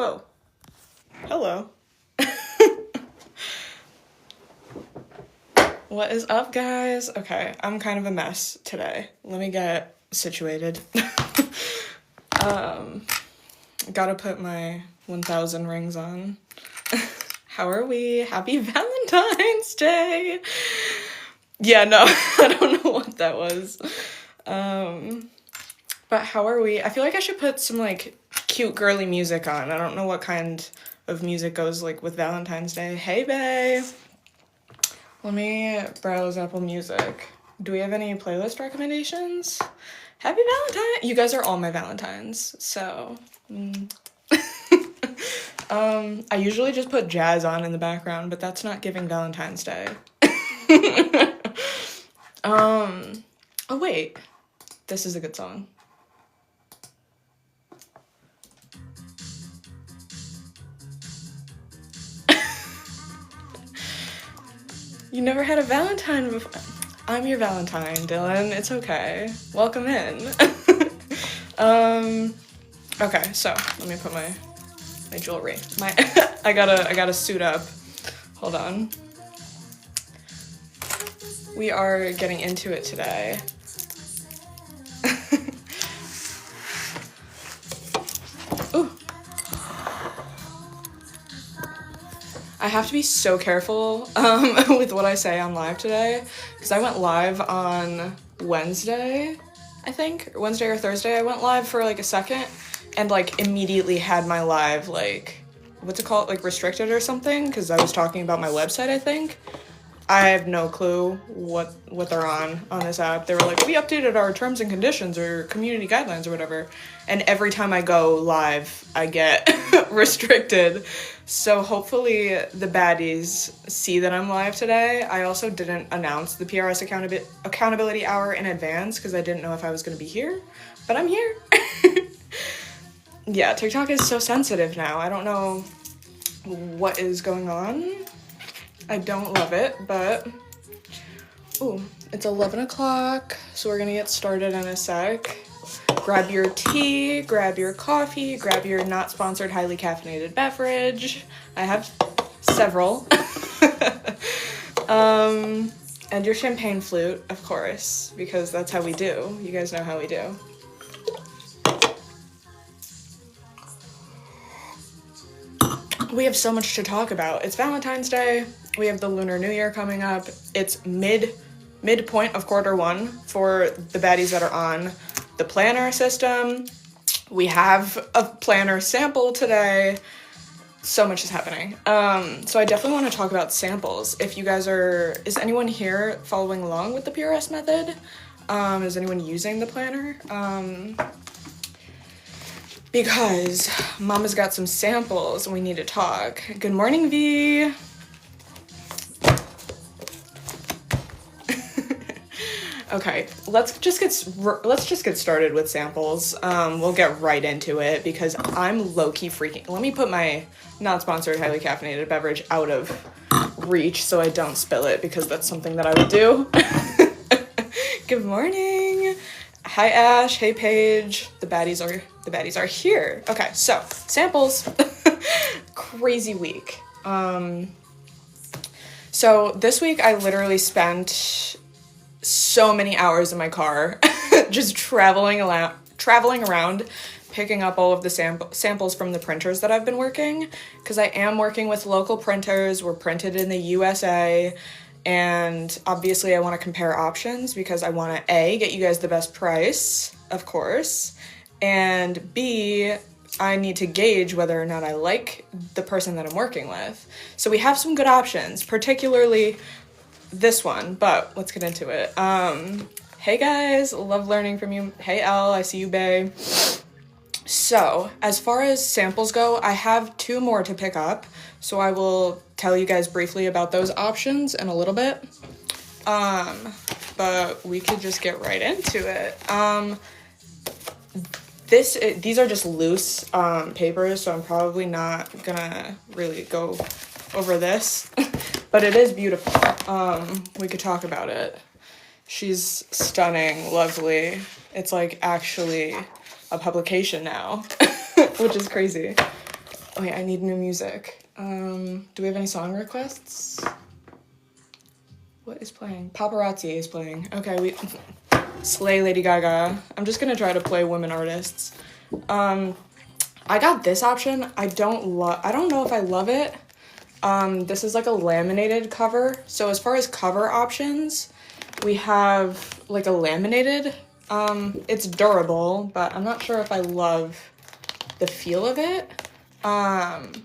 Whoa. Hello. What is up, guys? Okay, I'm kind of a mess today. Let me get situated. Gotta put my 1,000 rings on. How are we? Happy Valentine's Day! Yeah, no, I don't know what that was. But how are we? I feel like I should put some, like, cute girly music on. I don't know what kind of music goes, like, with Valentine's Day. Hey, babe! Let me browse Apple Music. Do we have any playlist recommendations? Happy Valentine! You guys are all my Valentines, so... I usually just put jazz on in the background, but that's not giving Valentine's Day. Oh wait, this is a good song. You never had a Valentine before. I'm your Valentine, Dylan. It's okay. Welcome in. Okay, so let me put my jewelry. I gotta suit up. Hold on. We are getting into it today. Ooh. I have to be so careful with what I say on live today, because I went live on Wednesday, I think, Wednesday or Thursday. I went live for like a second and like immediately had my live, like, what's it called, like restricted or something, because I was talking about my website, I think. I have no clue what they're on this app. They were like, we updated our terms and conditions or community guidelines or whatever. And every time I go live, I get restricted. So hopefully the baddies see that I'm live today. I also didn't announce the PRS accountability hour in advance because I didn't know if I was going to be here, but I'm here. Yeah, TikTok is so sensitive now. I don't know what is going on. I don't love it, but, ooh, it's 11 o'clock, so we're gonna get started in a sec. Grab your tea, grab your coffee, grab your not sponsored highly caffeinated beverage. I have several. And your champagne flute, of course, because that's how we do. You guys know how we do. We have so much to talk about. It's Valentine's Day. We have the Lunar New Year coming up. It's midpoint of quarter one for the baddies that are on the planner system. We have a planner sample today. So much is happening. So I definitely want to talk about samples. If you guys is anyone here following along with the PRS method? Is anyone using the planner? Because Mama's got some samples and we need to talk. Good morning, V. Okay, let's just get started with samples. We'll get right into it because I'm low-key freaking. Let me put my not-sponsored highly caffeinated beverage out of reach so I don't spill it because that's something that I would do. Good morning. Hi Ash, hey Paige. The baddies are here. Okay, so samples. Crazy week. So this week I literally spent so many hours in my car just traveling around picking up all of the samples from the printers that I've been working, because I am working with local printers. We're printed in the USA. And obviously I want to compare options because I want to A, get you guys the best price, of course, and B, I need to gauge whether or not I like the person that I'm working with. So we have some good options, particularly this one, but let's get into it. Hey guys, love learning from you. Hey Elle, I see you, bae. So as far as samples go, I have 2 more to pick up. So I will tell you guys briefly about those options in a little bit. But we could just get right into it. These are just loose papers, so I'm probably not gonna really go over this. But it is beautiful. We could talk about it. She's stunning, lovely. It's like actually a publication now, which is crazy. Oh wait, I need new music. Do we have any song requests? What is playing? Paparazzi is playing. Okay, we slay Lady Gaga. I'm just gonna try to play women artists. I got this option. I don't know if I love it. This is like a laminated cover. So as far as cover options, we have like a laminated. It's durable, but I'm not sure if I love the feel of it. And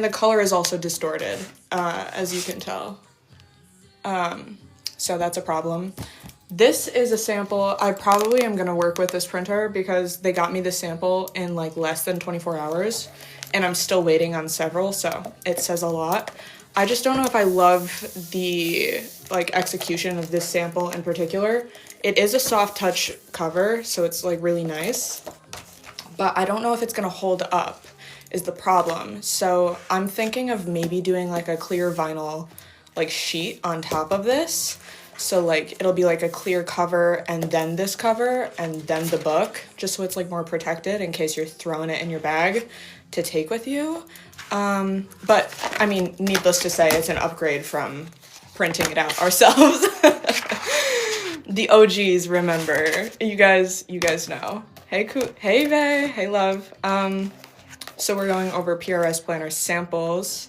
the color is also distorted, as you can tell. So that's a problem. This is a sample. I probably am gonna work with this printer because they got me the sample in like less than 24 hours and I'm still waiting on several, so it says a lot. I just don't know if I love the like execution of this sample in particular. It is a soft touch cover, so it's like really nice, but I don't know if it's gonna hold up is the problem. So I'm thinking of maybe doing like a clear vinyl like sheet on top of this. So like it'll be like a clear cover and then this cover and then the book, just so it's like more protected in case you're throwing it in your bag to take with you. But I mean, needless to say, it's an upgrade from printing it out ourselves. The OGs remember. You guys know. Hey Vay, hey love. So we're going over PRS planner samples.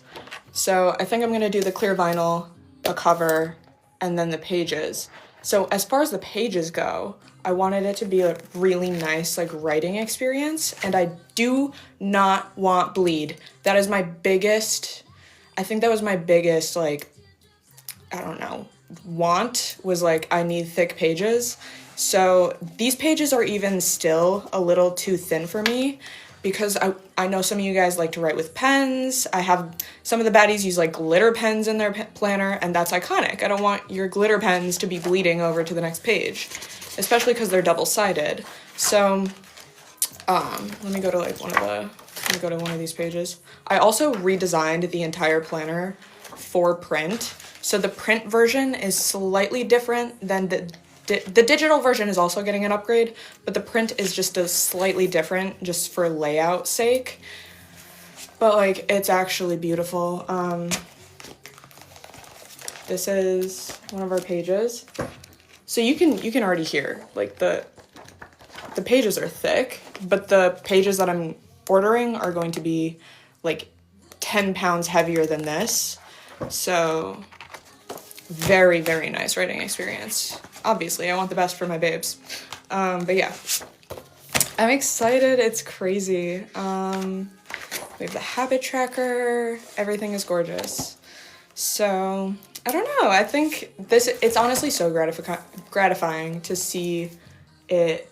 So I think I'm gonna do the clear vinyl, a cover, and then the pages. So as far as the pages go, I wanted it to be a really nice like writing experience, and I do not want bleed. That is my biggest, I think that was my biggest like, I don't know, want was like I need thick pages. So these pages are even still a little too thin for me, because I know some of you guys like to write with pens. I have some of the baddies use like glitter pens in their planner, and that's iconic. I don't want your glitter pens to be bleeding over to the next page, especially because they're double-sided. So let me go to one of these pages. I also redesigned the entire planner for print. So the print version is slightly different than the digital version is also getting an upgrade, but the print is just a slightly different just for layout sake. But like, it's actually beautiful. This is one of our pages. So you can already hear like the pages are thick, but the pages that I'm ordering are going to be like 10 pounds heavier than this. So very, very nice writing experience. Obviously, I want the best for my babes. But yeah, I'm excited. It's crazy. We have the habit tracker. Everything is gorgeous. So I don't know. I think it's honestly so gratifying to see it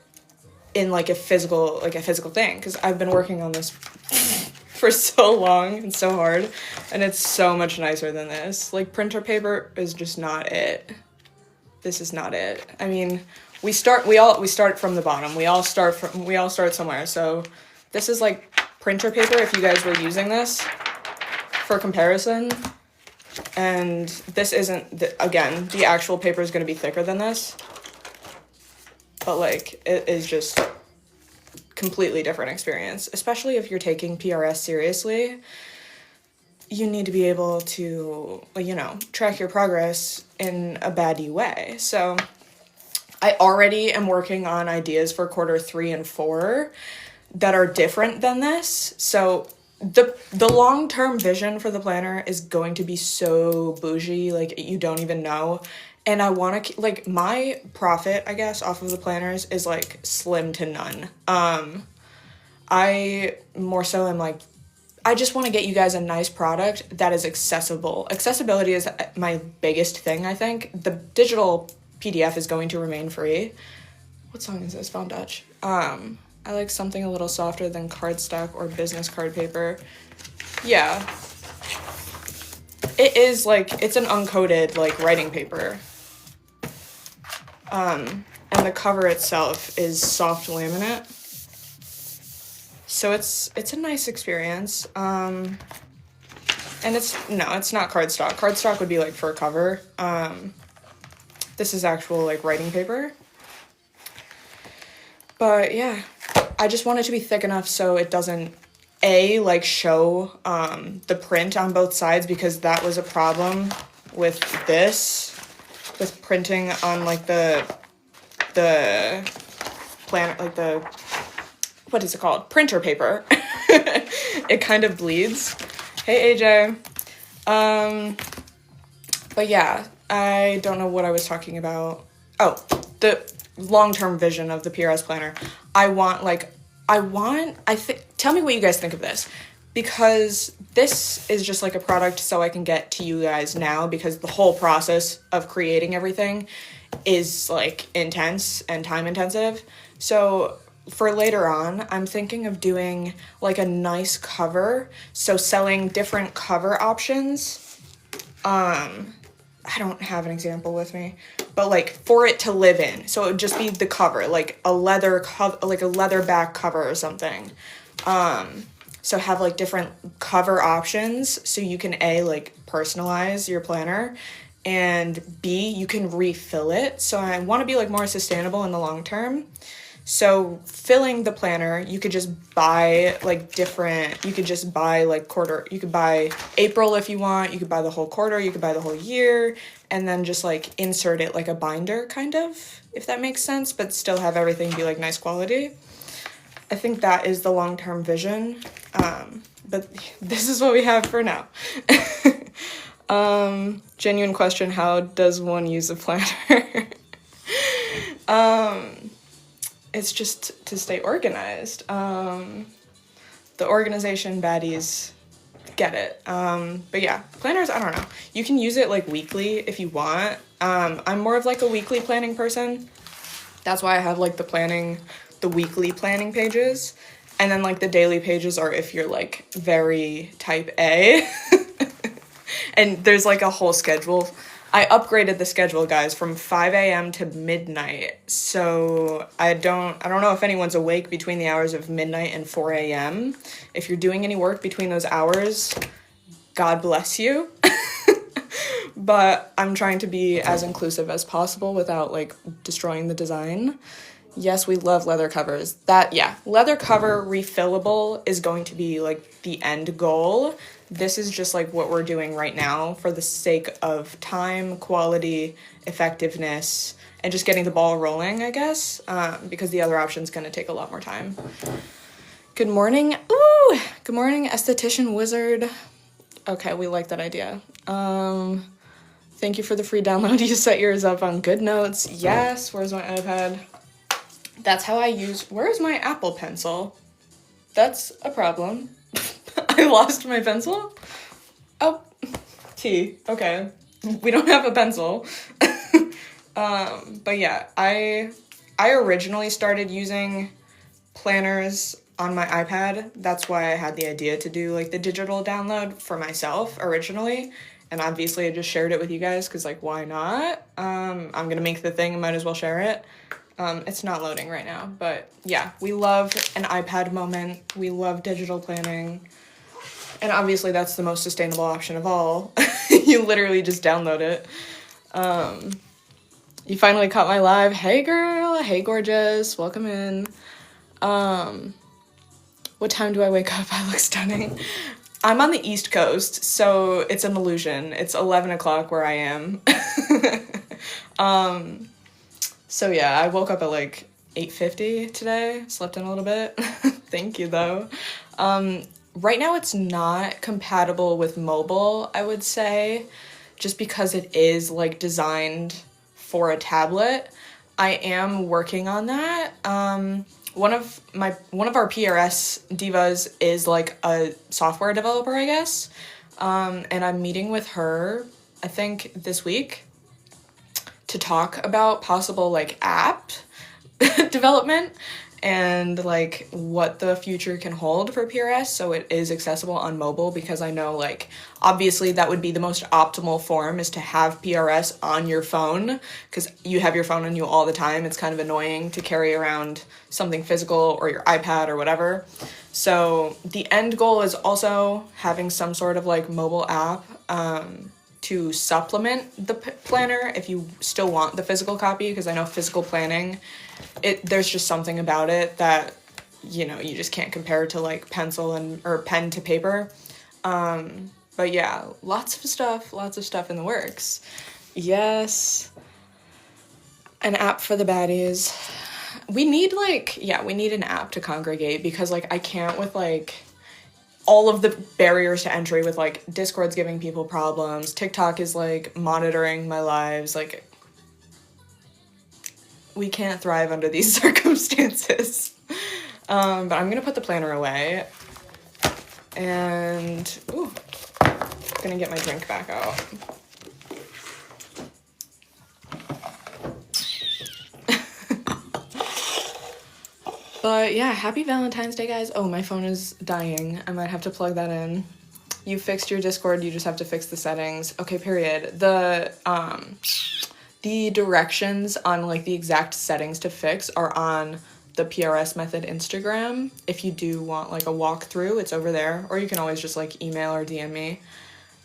in like a physical thing, because I've been working on this for so long and so hard, and it's so much nicer than this. Like, printer paper is just not it. This is not it. I mean, we start from the bottom. We all start somewhere. So this is like printer paper if you guys were using this for comparison. And this isn't, again, the actual paper is going to be thicker than this. But like, it is just completely different experience, especially if you're taking PRS seriously. You need to be able to, you know, track your progress in a baddie way. So I already am working on ideas for quarter 3 and 4 that are different than this. So the long-term vision for the planner is going to be so bougie, like you don't even know. And I want to, like, my profit, I guess, off of the planners is like slim to none. I more so am like, I just want to get you guys a nice product that is accessible. Accessibility is my biggest thing, I think. The digital PDF is going to remain free. What song is this? Von Dutch. I like something a little softer than cardstock or business card paper. Yeah. It is like, it's an uncoated like writing paper. And the cover itself is soft laminate. So it's a nice experience. And it's not cardstock. Cardstock would be like for a cover. This is actual like writing paper. But yeah, I just want it to be thick enough so it doesn't like show the print on both sides, because that was a problem with this, with printing on like the planner, like the, what is it called? Printer paper. It kind of bleeds. Hey, AJ. But yeah, I don't know what I was talking about. Oh, the long-term vision of the PRS planner. Tell me what you guys think of this, because this is just like a product so I can get to you guys now, because the whole process of creating everything is like intense and time intensive. So for later on, I'm thinking of doing like a nice cover, so selling different cover options. I don't have an example with me, but like for it to live in. So it would just be the cover, like a leather back cover or something. So have like different cover options, so you can A, like personalize your planner, and B, you can refill it. So I want to be like more sustainable in the long term. So filling the planner, you could just buy like you could just buy like quarter, you could buy April if you want, you could buy the whole quarter, you could buy the whole year, and then just like insert it like a binder kind of, if that makes sense, but still have everything be like nice quality. I think that is the long-term vision, but this is what we have for now. Genuine question, how does one use a planner? It's just to stay organized. The organization baddies get it. But yeah, planners, I don't know. You can use it like weekly if you want. I'm more of like a weekly planning person. That's why I have like the weekly planning pages. And then like the daily pages are if you're like very type A. And there's like a whole schedule. I upgraded the schedule, guys, from 5 a.m. to midnight. So I don't know if anyone's awake between the hours of midnight and 4 a.m. If you're doing any work between those hours, God bless you. But I'm trying to be as inclusive as possible without like destroying the design. Yes, we love leather covers. Leather cover refillable is going to be like the end goal. This is just like what we're doing right now for the sake of time, quality, effectiveness, and just getting the ball rolling, I guess, because the other option is going to take a lot more time. Good morning. Ooh, good morning, esthetician wizard. Okay, we like that idea. Thank you for the free download. You set yours up on Good Notes. Yes, where's my iPad? That's how where's my Apple Pencil? That's a problem. I lost my pencil? Oh, T, okay. We don't have a pencil. But yeah, I originally started using planners on my iPad. That's why I had the idea to do like the digital download for myself originally. And obviously I just shared it with you guys because like, why not? I'm gonna make the thing, I might as well share it. It's not loading right now, but yeah, we love an iPad moment. We love digital planning. And obviously that's the most sustainable option of all. You literally just download it. You finally caught my live. Hey girl, hey gorgeous, welcome in. What time do I wake up? I look stunning. I'm on the East Coast, so it's an illusion. It's 11 o'clock where I am. So yeah, I woke up at like 8:50 today, slept in a little bit. Thank you though. Right now it's not compatible with mobile, I would say, just because it is like designed for a tablet. I am working on that. One of our PRS divas is like a software developer, I guess. And I'm meeting with her, I think this week, to talk about possible like app development and like what the future can hold for PRS so it is accessible on mobile, because I know like obviously that would be the most optimal form, is to have PRS on your phone, because you have your phone on you all the time. It's kind of annoying to carry around something physical or your iPad or whatever. So the end goal is also having some sort of like mobile app to supplement the planner if you still want the physical copy, because I know physical planning, there's just something about it that you know, you just can't compare it to like pencil or pen to paper. But yeah, lots of stuff in the works. Yes. An app for the baddies. We need an app to congregate, because like I can't with like all of the barriers to entry with like Discord's giving people problems. TikTok is like monitoring my lives. Like, we can't thrive under these circumstances. But I'm gonna put the planner away and gonna get my drink back out. But yeah, happy Valentine's Day, guys. Oh, my phone is dying. I might have to plug that in. You fixed your Discord, you just have to fix the settings. Okay, period. The directions on like the exact settings to fix are on the PRS method Instagram. If you do want like a walkthrough, it's over there. Or you can always just like email or DM me.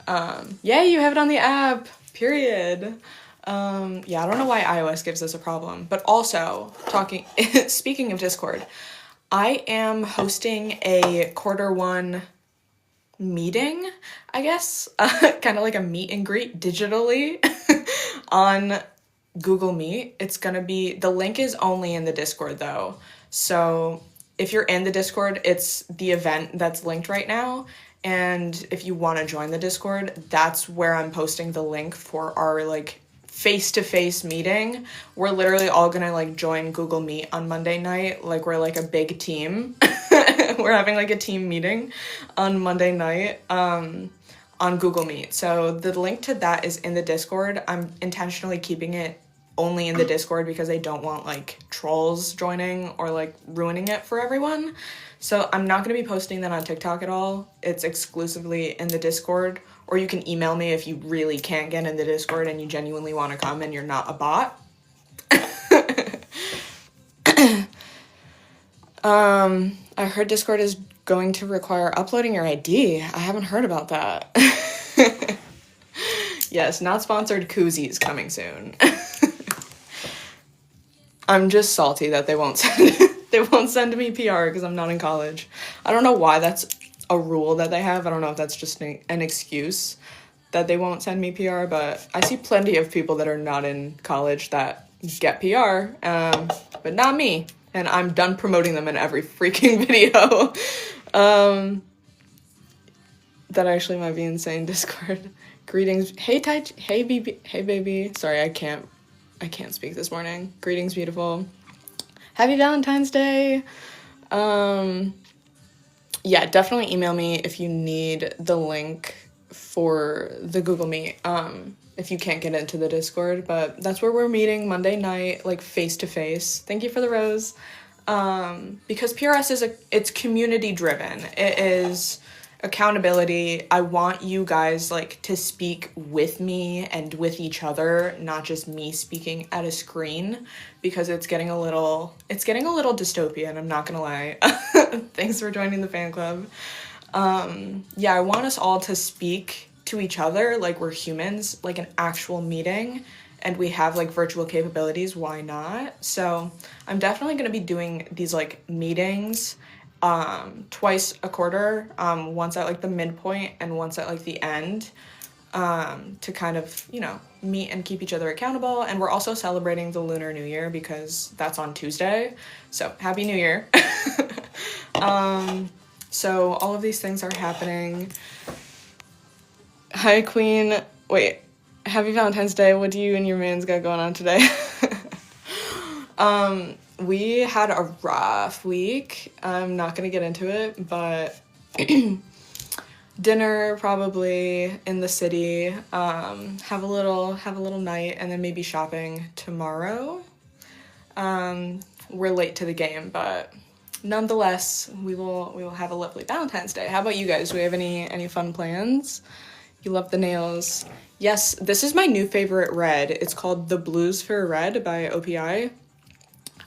Yeah, you have it on the app, period. Yeah, I don't know why iOS gives us a problem. But also, speaking of Discord, I am hosting a Q1 meeting, I guess. Kind of like a meet and greet digitally on Google Meet. It's gonna be, the link is only in the Discord though. So if you're in the Discord, it's the event that's linked right now. And if you want to join the Discord, that's where I'm posting the link for our like face-to-face meeting. We're literally all gonna like join Google Meet on Monday night. Like, we're like a big team. We're having like a team meeting on Monday night on Google Meet. So the link to that is in the Discord. I'm intentionally keeping it only in the Discord because I don't want like trolls joining or like ruining it for everyone. So I'm not going to be posting that on TikTok at all. It's exclusively in the Discord. Or you can email me if you really can't get in the Discord and you genuinely want to come and you're not a bot. I heard Discord is going to require uploading your ID. I haven't heard about that. Yes, not sponsored koozies coming soon. I'm just salty that they won't send me PR because I'm not in college. I don't know why that's a rule that they have. I don't know if that's just an excuse that they won't send me PR, but I see plenty of people that are not in college that get PR, but not me. And I'm done promoting them in every freaking video. That actually might be insane. Discord. Greetings. Hey, hey, BB. Hey, baby. Sorry, I can't speak this morning. Greetings, beautiful. Happy Valentine's Day. Yeah, definitely email me if you need the link for the Google Meet. If you can't get into the Discord, but that's where we're meeting Monday night, like face to face. Thank you for the rose. Because PRS it's community driven. It is accountability. I want you guys like to speak with me and with each other, not just me speaking at a screen, because it's getting a little dystopian, I'm not gonna lie. Thanks for joining the fan club. Yeah, I want us all to speak to each other like we're humans, like an actual meeting, and we have like virtual capabilities, why not? So I'm definitely gonna be doing these like meetings twice a quarter, once at like the midpoint and once at like the end, to kind of, you know, meet and keep each other accountable. And we're also celebrating the Lunar New Year because that's on Tuesday, so Happy New Year. So all of these things are happening. Hi, Queen. Wait, Happy Valentine's Day. What do you and your man's got going on today? We had a rough week. I'm not gonna get into it, but dinner probably in the city. Have a little night, and then maybe shopping tomorrow. We're late to the game, but nonetheless, we will have a lovely Valentine's Day. How about you guys? Do we have any fun plans? You love the nails. Yes, this is my new favorite red. It's called The Blues for Red by OPI.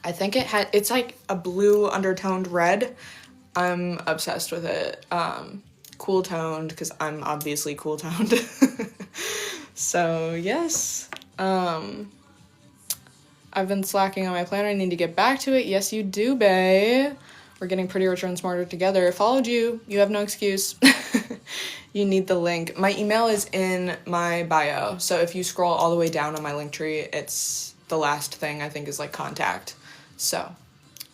I think it's like a blue undertoned red. I'm obsessed with it. Cool toned, because I'm obviously cool toned. So yes. I've been slacking on my planner. I need to get back to it. Yes, you do, bae. We're getting prettier, richer, and smarter together. I followed you. You have no excuse. You need the link. My email is in my bio. So if you scroll all the way down on my link tree, it's the last thing I think is like contact. So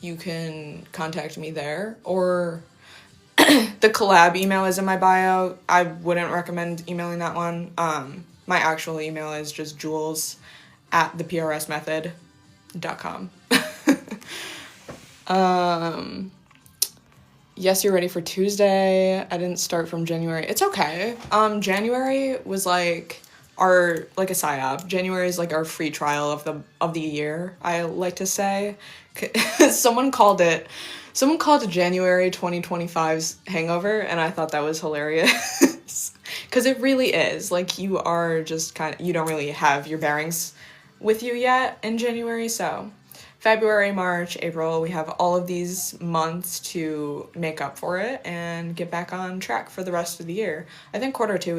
you can contact me there, or the collab email is in my bio. I wouldn't recommend emailing that one. My actual email is just jules@theprsmethod.com. Yes, you're ready for Tuesday. I didn't start from January. It's okay. January was like a psyop. January is like our free trial of the year, I like to say. Someone called it January 2025's hangover, and I thought that was hilarious. Because it really is. Like, you are just you don't really have your bearings with you yet in January, so February, March, April, we have all of these months to make up for it and get back on track for the rest of the year. I think quarter two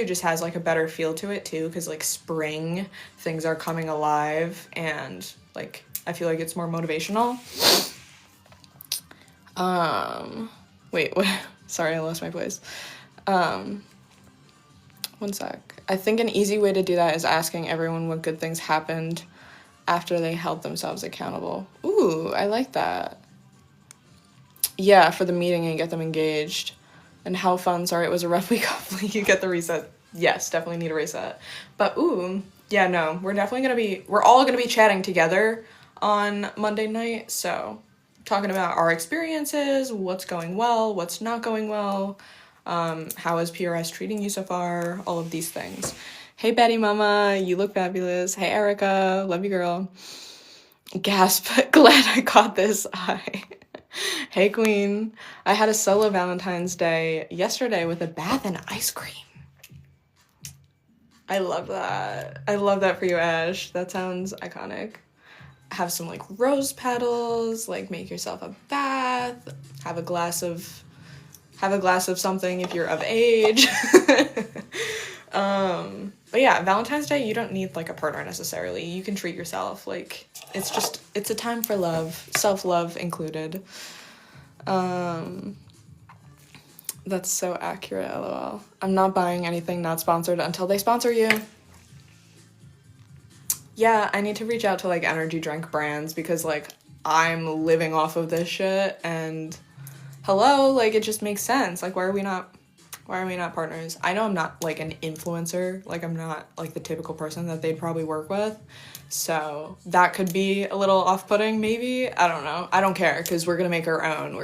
just has like a better feel to it too, because like spring, things are coming alive, and like I feel like it's more motivational. Wait, what? Sorry, I lost my place. One sec. I think an easy way to do that is asking everyone what good things happened after they held themselves accountable. Ooh, I like that. Yeah, for the meeting and get them engaged. And how fun, sorry, it was a rough week. Hopefully you get the reset. Yes, definitely need a reset. But yeah, no, we're all gonna be chatting together on Monday night. So talking about our experiences, what's going well, what's not going well, how is PRS treating you so far, all of these things. Hey, Betty Mama, you look fabulous. Hey, Erica, love you, girl. Gasp, glad I caught this eye. Hey, Queen. I had a solo Valentine's Day yesterday with a bath and ice cream. I love that. I love that for you, Ash. That sounds iconic. Have some, like, rose petals, like, make yourself a bath, have a glass of something if you're of age. But yeah, Valentine's Day, you don't need like a partner necessarily. You can treat yourself. Like, it's a time for love, self-love included. That's so accurate, LOL. I'm not buying anything not sponsored until they sponsor you. Yeah, I need to reach out to like energy drink brands, because like I'm living off of this shit, and hello, like it just makes sense. Like, why are we not partners? I know I'm not like an influencer, like I'm not like the typical person that they'd probably work with, so that could be a little off-putting maybe. I don't know. I don't care, because we're gonna make our own.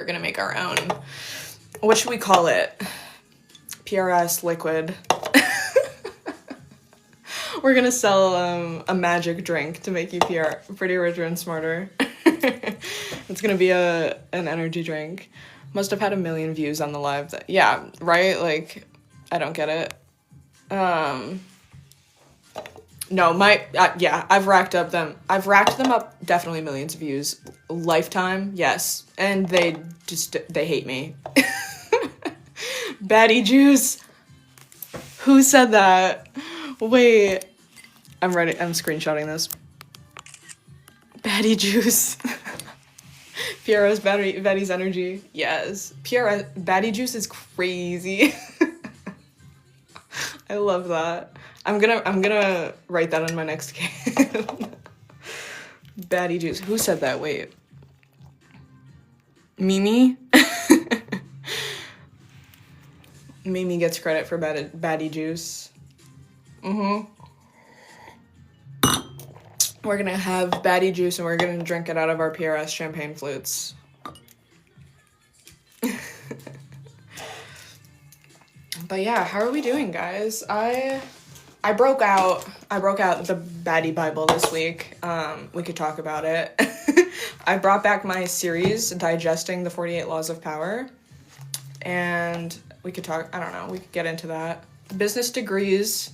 What should we call it? PRS liquid. We're gonna sell a magic drink to make you pretty, richer, and smarter. It's gonna be an energy drink. Must have had 1 million views on the live. Yeah, right? Like, I don't get it. No, I've racked them up definitely millions of views. Lifetime, yes. And they hate me. Baddie Juice. Who said that? Wait. I'm screenshotting this. Baddie Juice. PRS Betty's energy. Yes. PRS Baddie Juice is crazy. I love that. I'm gonna write that on my next can. Baddie Juice. Who said that? Wait. Mimi? Mimi gets credit for Baddie Juice. We're gonna have Baddie Juice and we're gonna drink it out of our PRS champagne flutes. But yeah, how are we doing, guys? I broke out the Baddie Bible this week. We could talk about it. I brought back my series, Digesting the 48 Laws of Power. And we could talk, I don't know, we could get into that. Business degrees.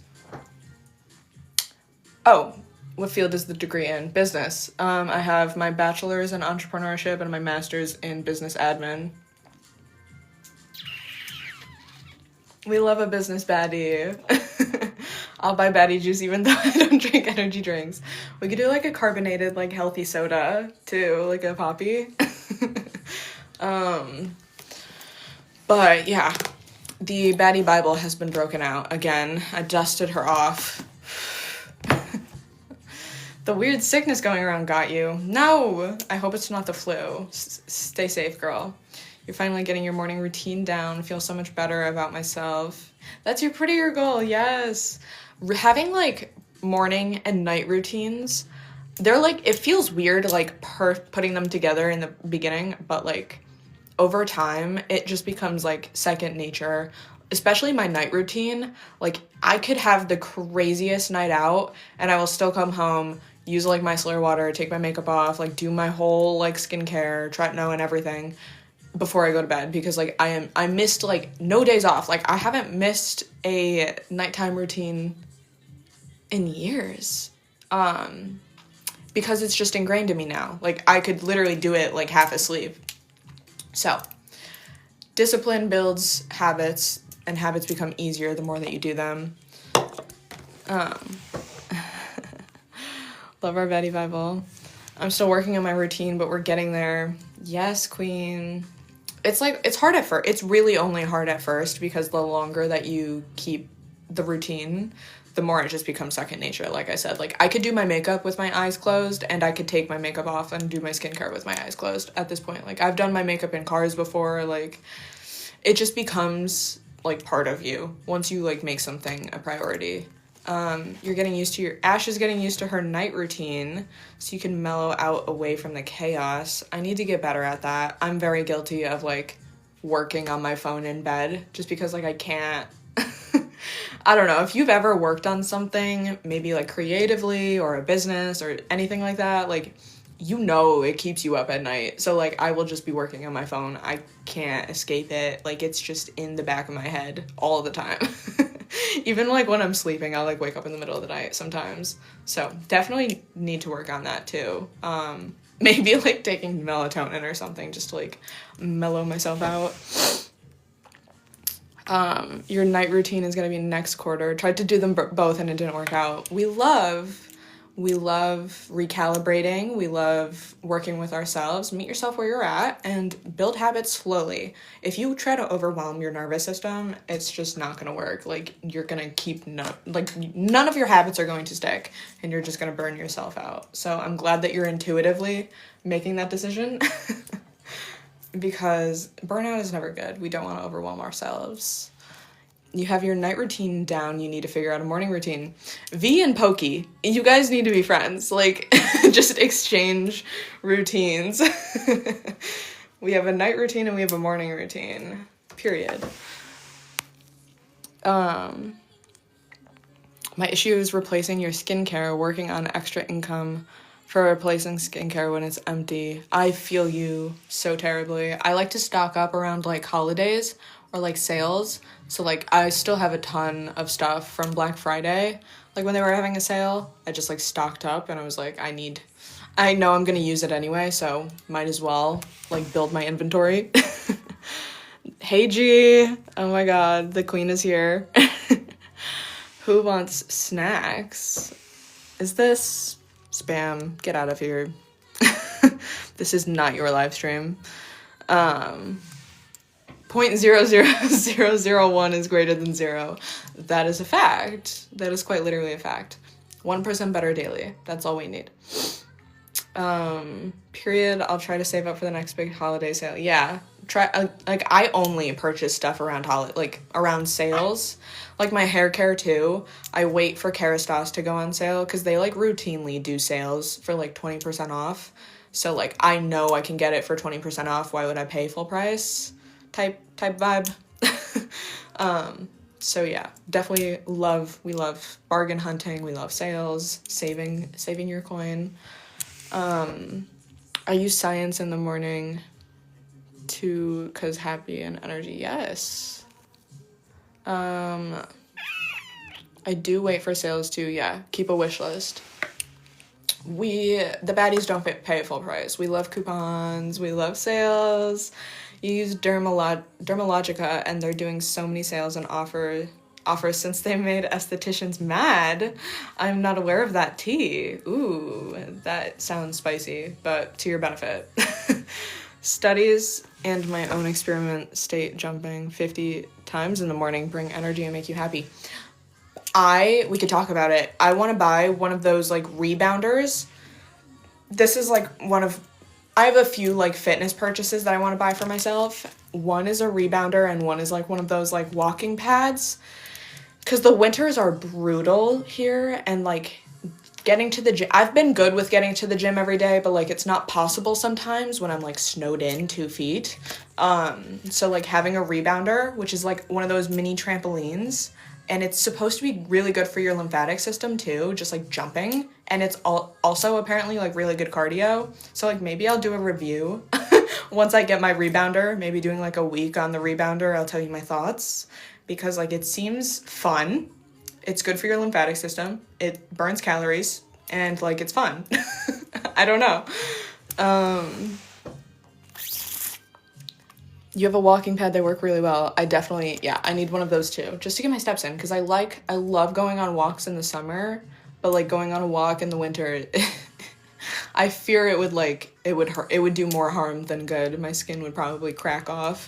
Oh, what field is the degree in? Business. I have my bachelor's in entrepreneurship and my master's in business admin. We love a business baddie. I'll buy Baddie Juice even though I don't drink energy drinks. We could do like a carbonated, like healthy soda too, like a poppy. But yeah, the baddie Bible has been broken out again. I dusted her off. The weird sickness going around got you. No! I hope it's not the flu. Stay safe, girl. You're finally getting your morning routine down. Feel so much better about myself. That's your prettier goal, yes. Having, like, morning and night routines, they're, like, it feels weird, like, putting them together in the beginning, but, like, over time, it just becomes, like, second nature. Especially my night routine. Like, I could have the craziest night out, and I will still come home, use, like, micellar water, take my makeup off, like, do my whole, like, skincare, tretinoin and everything before I go to bed, because, like, I missed, like, no days off. Like, I haven't missed a nighttime routine in years, because it's just ingrained in me now. Like, I could literally do it, like, half asleep. So, discipline builds habits, and habits become easier the more that you do them. Love our Betty Bible. I'm still working on my routine, but we're getting there. Yes, queen. It's like, it's hard at first. It's really only hard at first, because the longer that you keep the routine, the more it just becomes second nature. Like I said, like, I could do my makeup with my eyes closed, and I could take my makeup off and do my skincare with my eyes closed at this point. Like, I've done my makeup in cars before. Like, it just becomes, like, part of you once you, like, make something a priority. You're getting used to Ash is getting used to her night routine, so you can mellow out away from the chaos. I need to get better at that. I'm very guilty of, like, working on my phone in bed, just because, like, I can't. I don't know, if you've ever worked on something, maybe, like, creatively, or a business, or anything like that, like, you know it keeps you up at night. So, like, I will just be working on my phone. I can't escape it. Like, it's just in the back of my head all the time. Even, like, when I'm sleeping, I'll, like, wake up in the middle of the night sometimes. So, definitely need to work on that, too. Maybe, like, taking melatonin or something just to, like, mellow myself out. Your night routine is going to be next quarter. Tried to do them both and it didn't work out. We love recalibrating. We love working with ourselves. Meet yourself where you're at and build habits slowly. If you try to overwhelm your nervous system, it's just not going to work. Like, you're going to keep none of your habits are going to stick, and you're just going to burn yourself out. So I'm glad that you're intuitively making that decision. Because burnout is never good. We don't want to overwhelm ourselves. You have your night routine down. You need to figure out a morning routine. V and Pokey, you guys need to be friends. Like, just exchange routines. We have a night routine and we have a morning routine. Period. My issue is replacing your skincare, working on extra income for replacing skincare when it's empty. I feel you so terribly. I like to stock up around, like, holidays or, like, sales. So, like, I still have a ton of stuff from Black Friday. Like, when they were having a sale, I just, like, stocked up, and I was like, I know I'm gonna use it anyway, so might as well, like, build my inventory. Hey, G. Oh my god, the queen is here. Who wants snacks? Is this spam? Get out of here. This is not your live stream. 0.00001 is greater than 0. That is a fact. That is quite literally a fact. 1% better daily. That's all we need. Period. I'll try to save up for the next big holiday sale. Yeah. Like, I only purchase stuff around around sales. Like, my hair care too. I wait for Kerastase to go on sale, because they, like, routinely do sales for, like, 20% off. So, like, I know I can get it for 20% off. Why would I pay full price? Type vibe. So yeah, definitely we love bargain hunting. We love sales, saving your coin. I use science in the morning cause happy and energy. Yes. I do wait for sales too. Yeah. Keep a wish list. The baddies don't pay full price. We love coupons. We love sales. You use Dermalogica, and they're doing so many sales and offers since they made estheticians mad. I'm not aware of that tea. Ooh, that sounds spicy, but to your benefit. Studies and my own experiment state jumping 50 times in the morning bring energy and make you happy. We could talk about it. I want to buy one of those like rebounders. This is like I have a few like fitness purchases that I want to buy for myself. One is a rebounder and one is like one of those like walking pads. Because the winters are brutal here, and like getting to the gym, I've been good with getting to the gym every day, but like it's not possible sometimes when I'm like snowed in 2 feet. So like having a rebounder, which is like one of those mini trampolines, and it's supposed to be really good for your lymphatic system too, just like jumping, and it's also apparently like really good cardio. So like maybe I'll do a review once I get my rebounder, maybe doing like a week on the rebounder. I'll tell you my thoughts, because like it seems fun. It's good for your lymphatic system. It burns calories, and like it's fun. I don't know. You have a walking pad, they work really well. I need one of those too, just to get my steps in, because I love going on walks in the summer, but like going on a walk in the winter, I fear it would do more harm than good. My skin would probably crack off.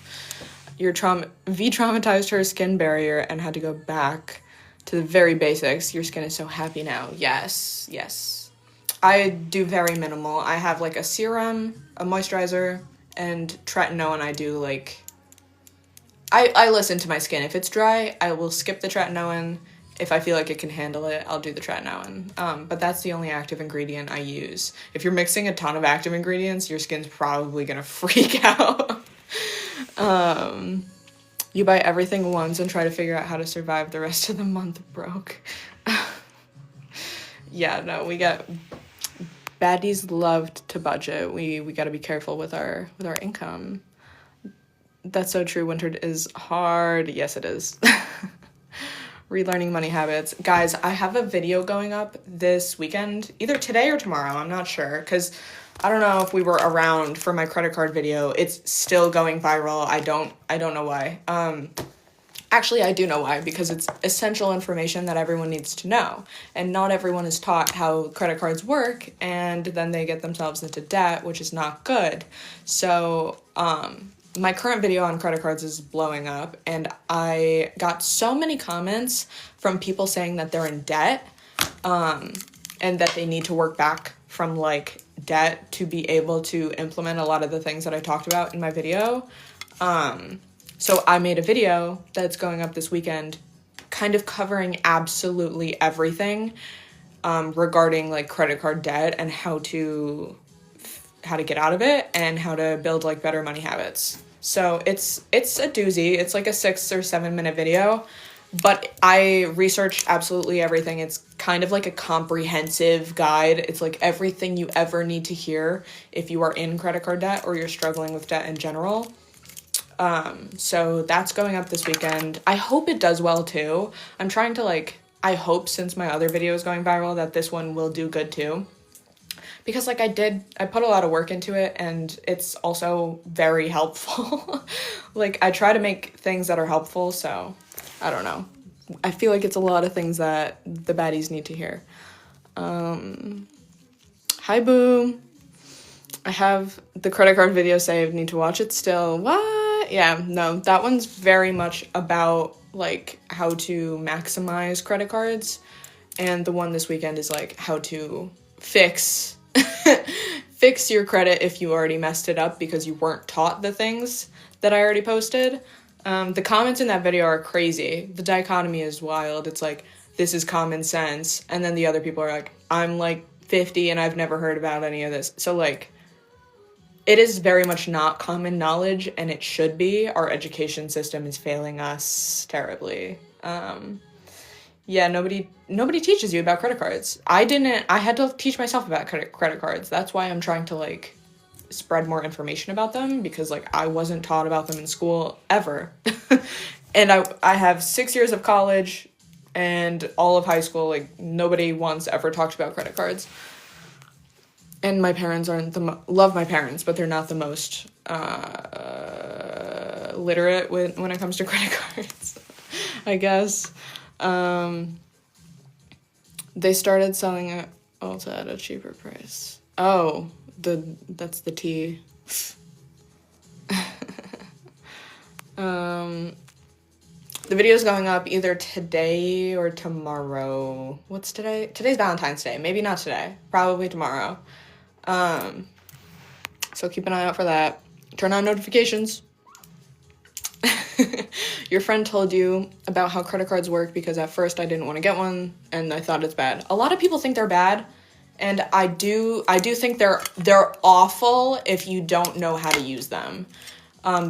Traumatized her skin barrier and had to go back to the very basics. Your skin is so happy now. Yes. I do very minimal. I have like a serum, a moisturizer, and tretinoin. I do like, I listen to my skin. If it's dry, I will skip the tretinoin. If I feel like it can handle it, I'll do the tretinoin. But that's the only active ingredient I use. If you're mixing a ton of active ingredients, your skin's probably gonna freak out. You buy everything once and try to figure out how to survive the rest of the month broke. Yeah, no, baddies loved to budget. We got to be careful with our income. That's so true. Winter is hard. Yes, it is. Relearning money habits. Guys, I have a video going up this weekend, either today or tomorrow. I'm not sure, because I don't know if we were around for my credit card video. It's still going viral. I don't know why. Actually, I do know why, because it's essential information that everyone needs to know. And not everyone is taught how credit cards work, and then they get themselves into debt, which is not good. So, my current video on credit cards is blowing up, and I got so many comments from people saying that they're in debt, and that they need to work back from like debt to be able to implement a lot of the things that I talked about in my video. So I made a video that's going up this weekend kind of covering absolutely everything regarding like credit card debt and how to get out of it and how to build like better money habits. So it's a doozy. It's like a 6 or 7 minute video, but I researched absolutely everything. It's kind of like a comprehensive guide. It's like everything you ever need to hear if you are in credit card debt or you're struggling with debt in general. So that's going up this weekend. I hope it does well too. I'm trying to I hope, since my other video is going viral, that this one will do good too. Because I put a lot of work into it, and it's also very helpful. I try to make things that are helpful, so I don't know. I feel like it's a lot of things that the baddies need to hear. Hi, Boo. I have the credit card video saved. Need to watch it still. What? Yeah, no, that one's very much about how to maximize credit cards, and the one this weekend is how to fix your credit if you already messed it up because you weren't taught the things that I already posted. The comments in that video are crazy. The dichotomy is wild. It's this is common sense, and then the other people are I'm 50 and I've never heard about any of this. So it is very much not common knowledge, and it should be. Our education system is failing us terribly. Yeah, nobody teaches you about credit cards. I had to teach myself about credit cards. That's why I'm trying to spread more information about them, because I wasn't taught about them in school ever. And I have 6 years of college and all of high school. Nobody once ever talked about credit cards. And my parents love my parents, but they're not the most literate when it comes to credit cards, I guess. They started selling it Ulta at a cheaper price. Oh, that's the tea. The video's going up either today or tomorrow. What's today? Today's Valentine's Day. Maybe not today. Probably tomorrow. So keep an eye out for that. Turn on notifications. Your friend told you about how credit cards work because at first I didn't want to get one and I thought it's bad. A lot of people think they're bad, and I do think they're awful if you don't know how to use them.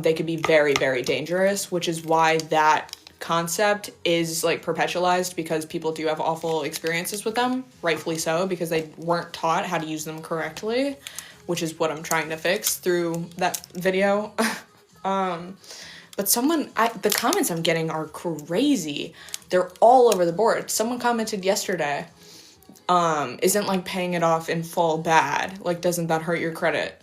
They could be very, very dangerous, which is why that concept is like perpetualized, because people do have awful experiences with them, rightfully so, because they weren't taught how to use them correctly, which is what I'm trying to fix through that video. But the comments I'm getting are crazy. They're all over the board. Someone commented yesterday, isn't like paying it off in full bad? Like, doesn't that hurt your credit?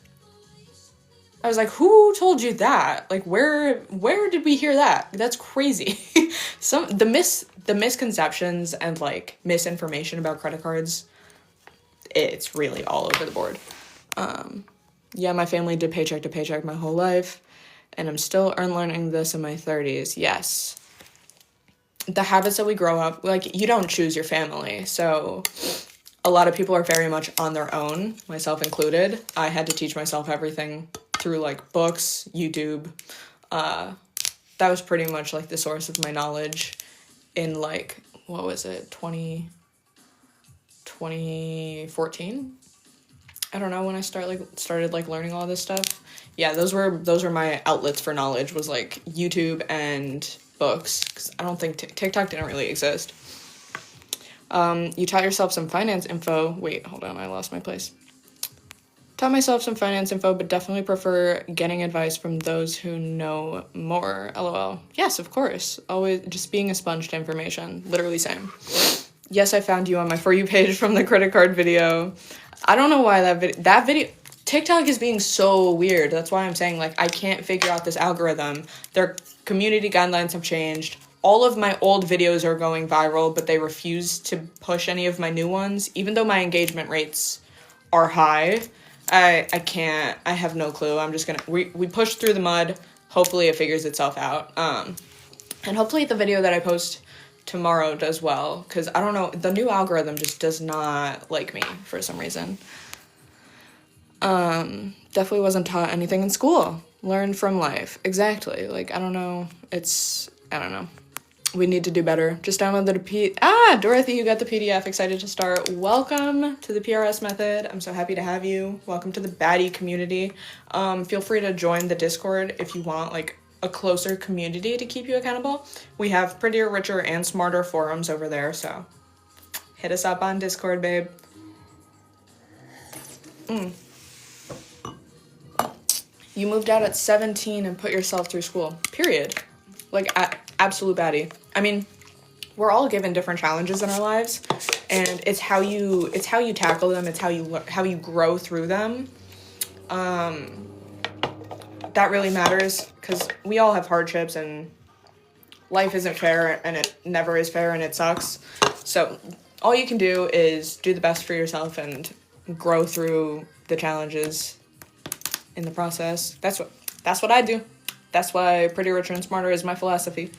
I was like, who told you that? Like, where did we hear that? That's crazy. The misconceptions and like misinformation about credit cards, it's really all over the board. Yeah, my family did paycheck to paycheck my whole life, and I'm still unlearning this in my 30s. Yes. The habits that we grow up, like, you don't choose your family, so a lot of people are very much on their own, myself included. I had to teach myself everything through like books, YouTube. That was pretty much like the source of my knowledge in like, what was it, 2014? I don't know when I started learning all this stuff. Yeah, those were my outlets for knowledge, was like YouTube and books, because I don't think TikTok didn't really exist. You taught yourself some finance info. Wait, hold on, I lost my place. Taught myself some finance info, but definitely prefer getting advice from those who know more. LOL. Yes, of course. Always just being a sponge to information. Literally same. Yes, I found you on my For You page from the credit card video. I don't know why that video, TikTok is being so weird. That's why I'm saying, like, I can't figure out this algorithm. Their community guidelines have changed. All of my old videos are going viral, but they refuse to push any of my new ones, even though my engagement rates are high. I have no clue. I'm just gonna, we push through the mud. Hopefully it figures itself out. And hopefully the video that I post tomorrow does well, because I don't know, the new algorithm just does not like me for some reason. Definitely wasn't taught anything in school. Learned from life. Exactly. Like, I don't know. I don't know. We need to do better. Just download Dorothy, you got the PDF. Excited to start. Welcome to the PRS method. I'm so happy to have you. Welcome to the baddie community. Feel free to join the Discord if you want, like, a closer community to keep you accountable. We have prettier, richer, and smarter forums over there, so hit us up on Discord, babe. You moved out at 17 and put yourself through school. Period. Like, absolute baddie. I mean, we're all given different challenges in our lives, and it's how you tackle them. It's how you grow through them. That really matters, because we all have hardships, and life isn't fair, and it never is fair, and it sucks. So all you can do is do the best for yourself and grow through the challenges in the process. That's what I do. That's why Pretty Richer and Smarter is my philosophy.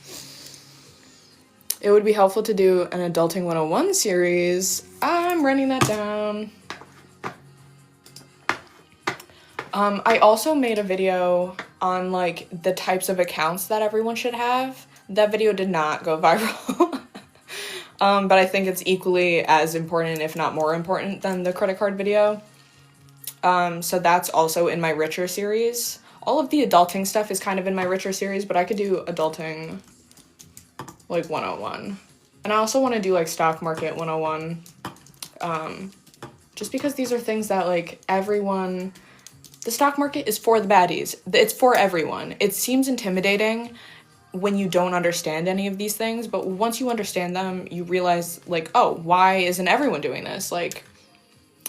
It would be helpful to do an Adulting 101 series. I'm writing that down. I also made a video on, like, the types of accounts that everyone should have. That video did not go viral. But I think it's equally as important, if not more important, than the credit card video. So that's also in my Richer series. All of the adulting stuff is kind of in my Richer series, but I could do Adulting, like, 101. And I also want to do, like, Stock Market 101. Just because these are things that, like, everyone... The stock market is for the baddies. It's for everyone. It seems intimidating when you don't understand any of these things, but once you understand them, you realize, like, oh, why isn't everyone doing this? Like,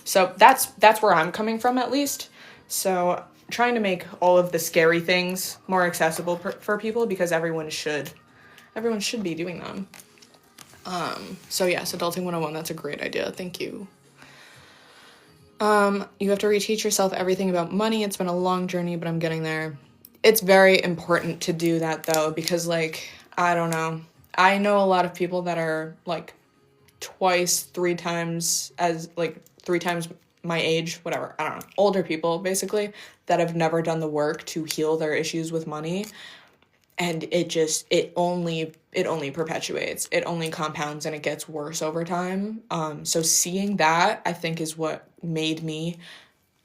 so that's where I'm coming from, at least. So trying to make all of the scary things more accessible for people, because everyone should be doing them. So yes, Adulting 101, that's a great idea. Thank you. You have to reteach yourself everything about money. It's been a long journey, but I'm getting there. It's very important to do that though, because like, I don't know. I know a lot of people that are like twice, three times my age, whatever, I don't know, older people basically that have never done the work to heal their issues with money. And it only perpetuates, it only compounds, and it gets worse over time. So seeing that, I think, is what made me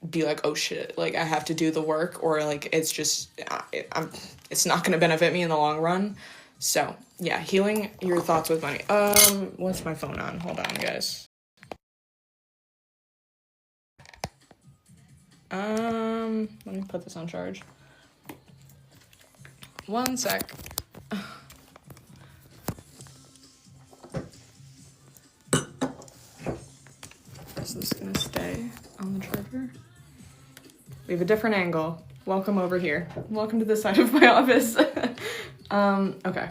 be like, oh shit, like I have to do the work, or like it's not gonna benefit me in the long run. So yeah, healing your thoughts with money. What's my phone on? Hold on, guys. Let me put this on charge. One sec. Is this gonna stay on the charger? We have a different angle. Welcome over here. Welcome to this side of my office. Okay.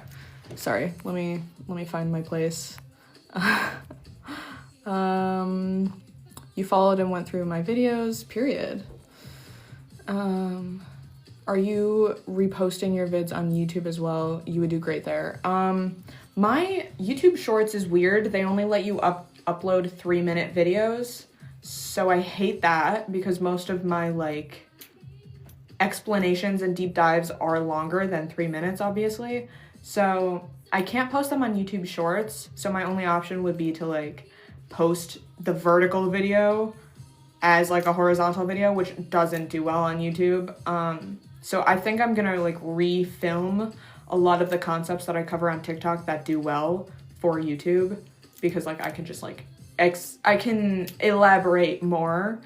Sorry. Let me find my place. You followed and went through my videos, period. Are you reposting your vids on YouTube as well? You would do great there. My YouTube Shorts is weird. They only let you upload 3-minute videos. So I hate that, because most of my like explanations and deep dives are longer than 3 minutes, obviously. So I can't post them on YouTube Shorts. So my only option would be to like post the vertical video as like a horizontal video, which doesn't do well on YouTube. So I think I'm gonna like refilm a lot of the concepts that I cover on TikTok that do well for YouTube, because like I can just like I can elaborate more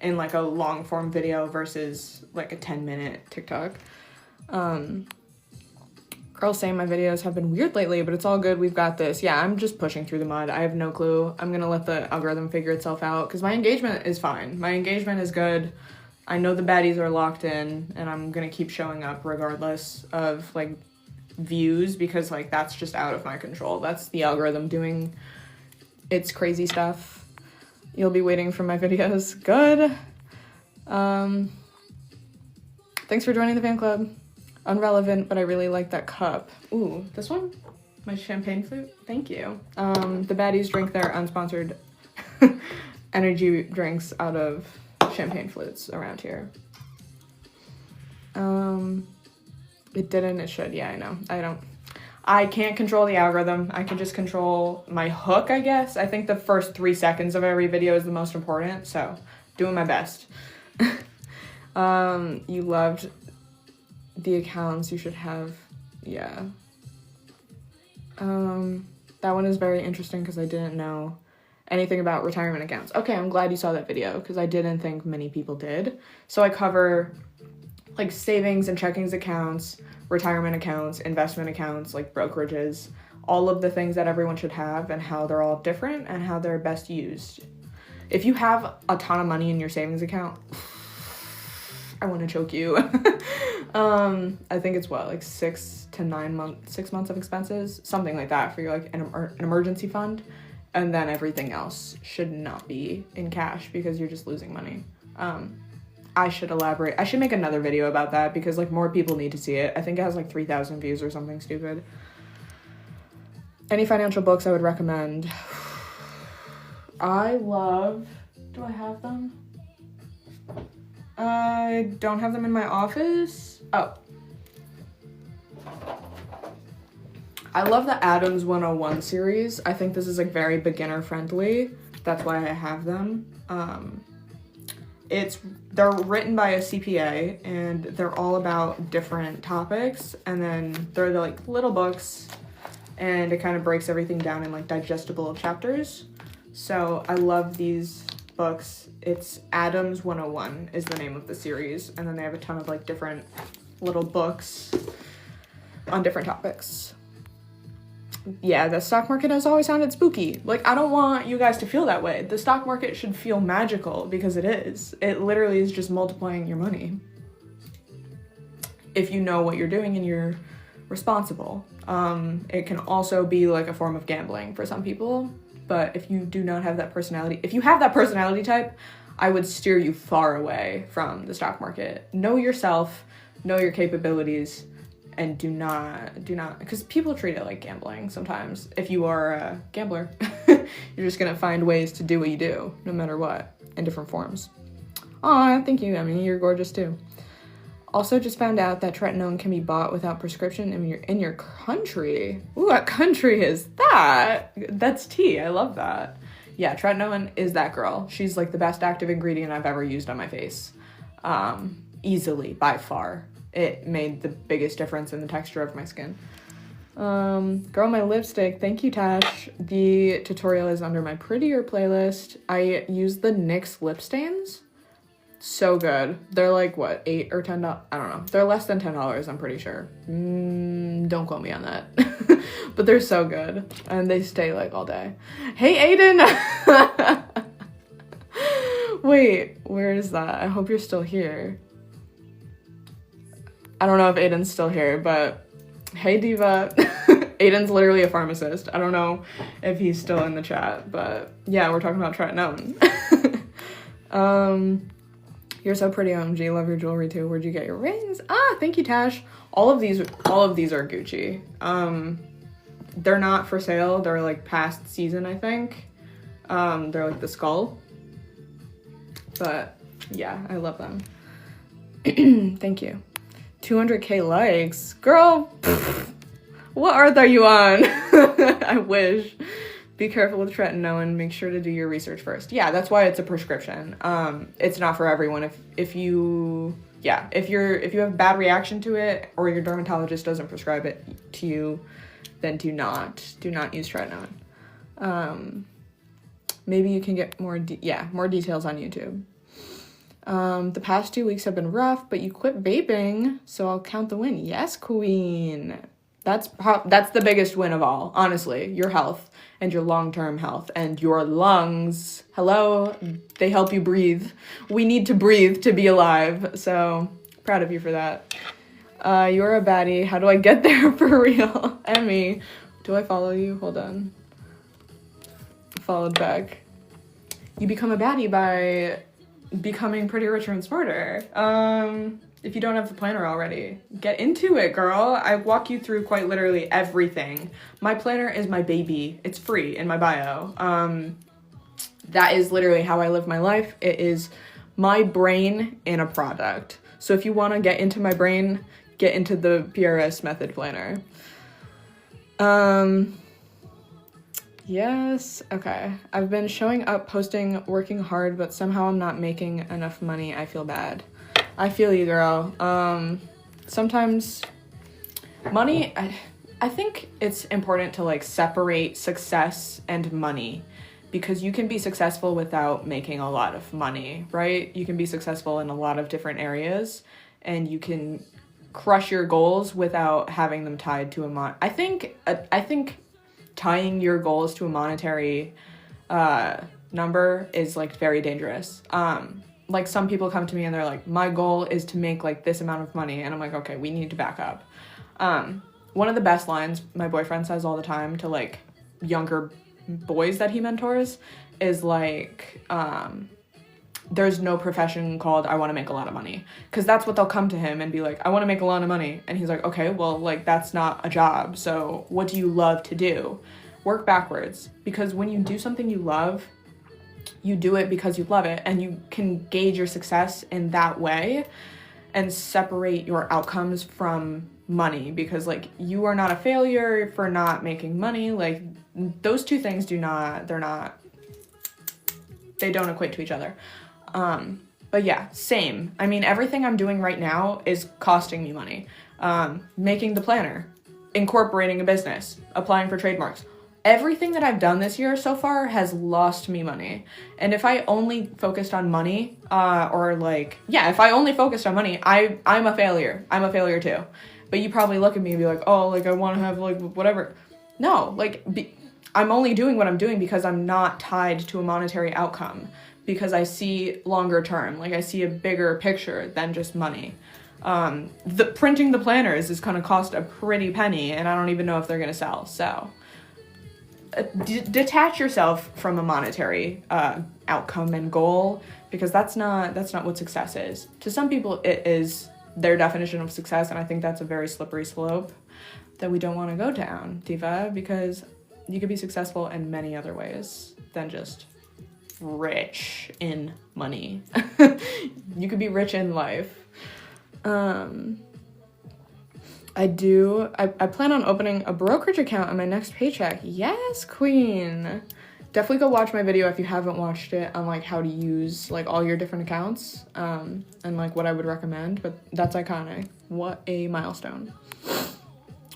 in like a long form video versus like a 10-minute TikTok. Girls saying my videos have been weird lately, but it's all good. We've got this. Yeah, I'm just pushing through the mud. I have no clue. I'm gonna let the algorithm figure itself out, because my engagement is fine. My engagement is good. I know the baddies are locked in, and I'm gonna keep showing up regardless of like views, because like that's just out of my control. That's the algorithm doing its crazy stuff. You'll be waiting for my videos. Good. Thanks for joining the fan club. Unrelevant, but I really like that cup. Ooh, this one? My champagne flute? Thank you. The baddies drink their unsponsored energy drinks out of champagne flutes around here. It didn't, it should. Yeah, I know. I can't control the algorithm. I can just control my hook, I guess. I think the first 3 seconds of every video is the most important, so doing my best. You loved the accounts you should have. Yeah. That one is very interesting because I didn't know anything about retirement accounts. Okay, I'm glad you saw that video, because I didn't think many people did. So I cover like savings and checkings accounts, retirement accounts, investment accounts, like brokerages, all of the things that everyone should have, and how they're all different and how they're best used. If you have a ton of money in your savings account, I want to choke you. I think it's what, like 6 months of expenses, something like that, for your like an emergency fund. And then everything else should not be in cash, because you're just losing money. I should elaborate. I should make another video about that, because like more people need to see it. I think it has like 3,000 views or something stupid. Any financial books I would recommend? Do I have them? I don't have them in my office. Oh. I love the Adams 101 series. I think this is like very beginner friendly. That's why I have them. They're written by a CPA, and they're all about different topics, and then they're like little books, and it kind of breaks everything down in like digestible chapters. So I love these books. It's Adams 101 is the name of the series, and then they have a ton of like different little books on different topics. Yeah, the stock market has always sounded spooky. Like, I don't want you guys to feel that way. The stock market should feel magical, because it is. It literally is just multiplying your money, if you know what you're doing and you're responsible. It can also be like a form of gambling for some people, but if you do not have that personality, if you have that personality type, I would steer you far away from the stock market. Know yourself, know your capabilities, and do not, because people treat it like gambling sometimes. If you are a gambler, you're just gonna find ways to do what you do, no matter what, in different forms. Aw, thank you, Emmy, you're gorgeous too. Also just found out that tretinoin can be bought without prescription in your country. Ooh, what country is that? That's tea, I love that. Yeah, tretinoin is that girl. She's like the best active ingredient I've ever used on my face. Easily, by far. It made the biggest difference in the texture of my skin. Girl, my lipstick. Thank you, Tash. The tutorial is under my prettier playlist. I use the NYX lip stains. So good. They're like, what, $8 or $10? I don't know. They're less than $10, I'm pretty sure. Don't quote me on that. But they're so good. And they stay like all day. Hey, Aiden! Wait, where is that? I hope you're still here. I don't know if Aiden's still here, but hey, Diva. Aiden's literally a pharmacist. I don't know if he's still in the chat, but yeah, we're talking about tretinoin. You're so pretty, OMG. Love your jewelry too. Where'd you get your rings? Ah, thank you, Tash. All of these are Gucci. They're not for sale. They're like past season, I think. They're like the skull. But yeah, I love them. Thank you. 200k likes. Girl, what earth are you on? I wish. Be careful with tretinoin. Make sure to do your research first. Yeah, that's why it's a prescription. It's not for everyone. If you have bad reaction to it, or your dermatologist doesn't prescribe it to you, then do not use tretinoin. Maybe you can get more details on YouTube. The past 2 weeks have been rough, but you quit vaping, so I'll count the win. Yes, queen. That's the biggest win of all, honestly. Your health and your long-term health and your lungs. Hello, they help you breathe. We need to breathe to be alive, so proud of you for that. You're a baddie. How do I get there for real? Emmy, do I follow you? Hold on. Followed back. You become a baddie by becoming pretty richer and smarter. If you don't have the planner already, get into it, girl. I walk you through quite literally everything. My planner is my baby. It's free in my bio. That is literally how I live my life. It is my brain in a product. So if you want to get into my brain, get into the PRS method planner. Yes, okay. I've been showing up, posting, working hard, but somehow I'm not making enough money. I feel bad. I feel you, girl. Sometimes money, I think it's important to like separate success and money, because you can be successful without making a lot of money, right? You can be successful in a lot of different areas, and you can crush your goals without having them tied to I think tying your goals to a monetary number is like very dangerous. Like some people come to me and they're like, my goal is to make like this amount of money, and I'm like, okay, we need to back up. One of the best lines my boyfriend says all the time to like younger boys that he mentors is like, there's no profession called I want to make a lot of money, because that's what they'll come to him and be like, I want to make a lot of money, and he's like, okay, well, like that's not a job, so what do you love to do? Work backwards, because when you do something you love, you do it because you love it, and you can gauge your success in that way and separate your outcomes from money, because like you are not a failure for not making money. Like those two things they don't equate to each other. But yeah, same. I mean, everything I'm doing right now is costing me money. Making the planner, incorporating a business, applying for trademarks. Everything that I've done this year so far has lost me money. And if I only focused on money, if I only focused on money, I'm a failure. I'm a failure too. But you probably look at me and be like, oh, like I want to have like whatever. No, I'm only doing what I'm doing because I'm not tied to a monetary outcome, because I see longer term. Like I see a bigger picture than just money. The printing the planners is going to cost a pretty penny, and I don't even know if they're going to sell. So detach yourself from a monetary outcome and goal, because that's not what success is. To some people it is, their definition of success, and I think that's a very slippery slope that we don't want to go down, Diva, because you could be successful in many other ways than just rich in money. You could be rich in life. I plan on opening a brokerage account on my next paycheck. Yes, queen. Definitely go watch my video if you haven't watched it on like how to use like all your different accounts and like what I would recommend, but that's iconic. What a milestone.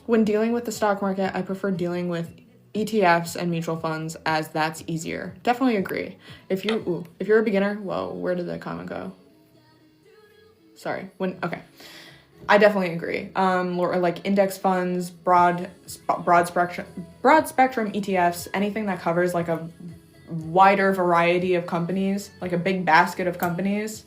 When dealing with the stock market, I prefer dealing with ETFs and mutual funds as that's easier. Definitely agree. If you're a beginner, whoa, where did the comment go? Sorry. Okay. I definitely agree. Or like index funds, broad spectrum ETFs, anything that covers like a wider variety of companies, like a big basket of companies,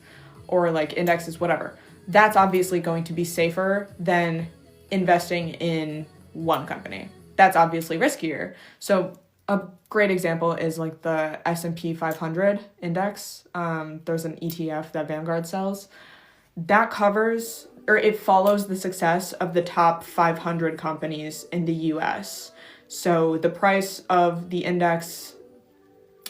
or like indexes, whatever. That's obviously going to be safer than investing in one company. That's obviously riskier. So a great example is like the S&P 500 index. There's an ETF that Vanguard sells. That covers, or it follows the success of the top 500 companies in the US. So the price of the index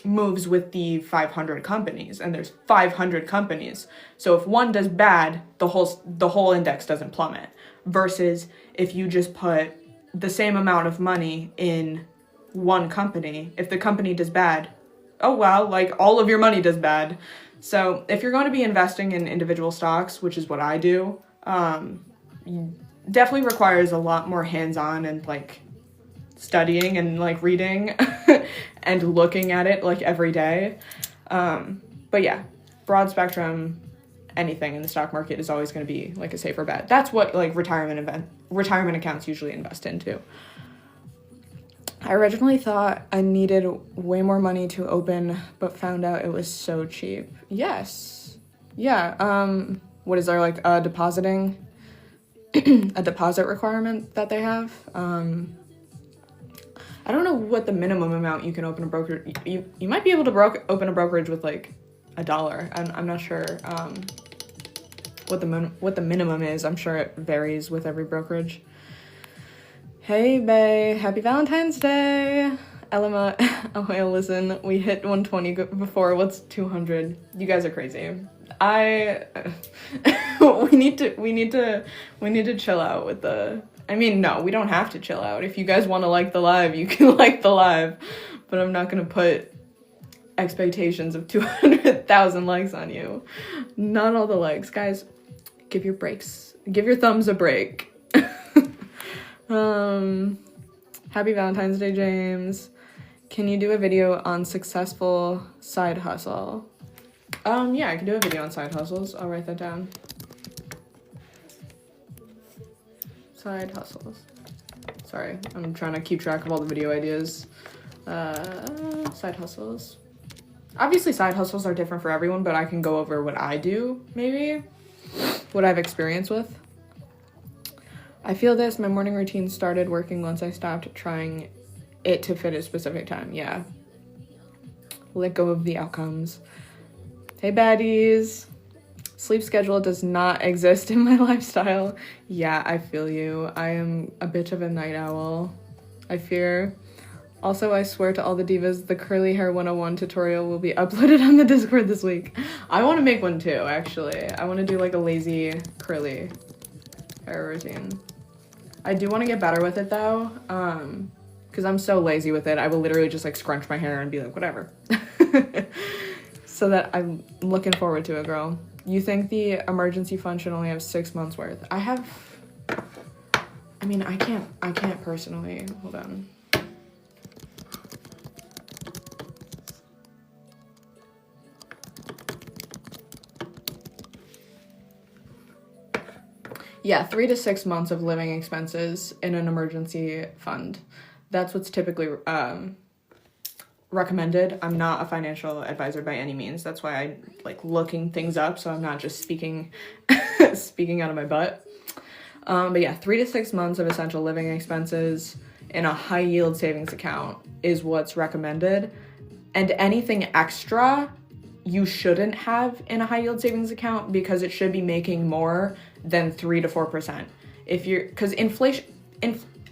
moves with the 500 companies, and there's 500 companies. So if one does bad, the whole index doesn't plummet. Versus if you just put the same amount of money in one company, if the company does bad, oh well, like all of your money does bad. So if you're going to be investing in individual stocks, which is what I do, definitely requires a lot more hands-on and like studying and like reading and looking at it like every day. But yeah, broad spectrum, anything in the stock market is always going to be like a safer bet. That's what like retirement accounts usually invest into. I originally thought I needed way more money to open, but found out it was so cheap. Yes. Yeah. What is there, like a deposit requirement that they have? I don't know what the minimum amount you can open a brokerage. You might be able to open a brokerage with like $1. I'm not sure what the minimum is. I'm sure it varies with every brokerage. Hey, bae. Happy Valentine's Day. Elma, oh, listen, we hit 120 before. What's 200? You guys are crazy. We need to chill out with the, I mean, no, we don't have to chill out. If you guys want to like the live, you can like the live, but I'm not going to put expectations of 200,000 likes on you. Not all the likes. Guys, give your thumbs a break. Happy Valentine's Day, James. Can you do a video on successful side hustle? Yeah, I can do a video on side hustles. I'll write that down. Side hustles. Sorry, I'm trying to keep track of all the video ideas. Side hustles. Obviously, side hustles are different for everyone, but I can go over what I do, maybe. What I've experienced with. I feel this. My morning routine started working once I stopped trying it to fit a specific time. Yeah. Let go of the outcomes. Hey, baddies. Sleep schedule does not exist in my lifestyle. Yeah, I feel you. I am a bit of a night owl. I fear. Also, I swear to all the divas, the curly hair 101 tutorial will be uploaded on the Discord this week. I want to make one too, actually. I want to do like a lazy curly hair routine. I do want to get better with it though, because I'm so lazy with it. I will literally just like scrunch my hair and be like, whatever. So that I'm looking forward to it, girl. You think the emergency fund should only have 6 months worth? I can't personally, hold on. Yeah, 3 to 6 months of living expenses in an emergency fund. That's what's typically recommended. I'm not a financial advisor by any means. That's why I like looking things up, so I'm not just speaking out of my butt. But yeah, 3 to 6 months of essential living expenses in a high yield savings account is what's recommended. And anything extra you shouldn't have in a high yield savings account because it should be making more than 3 to 4%. Because inflation,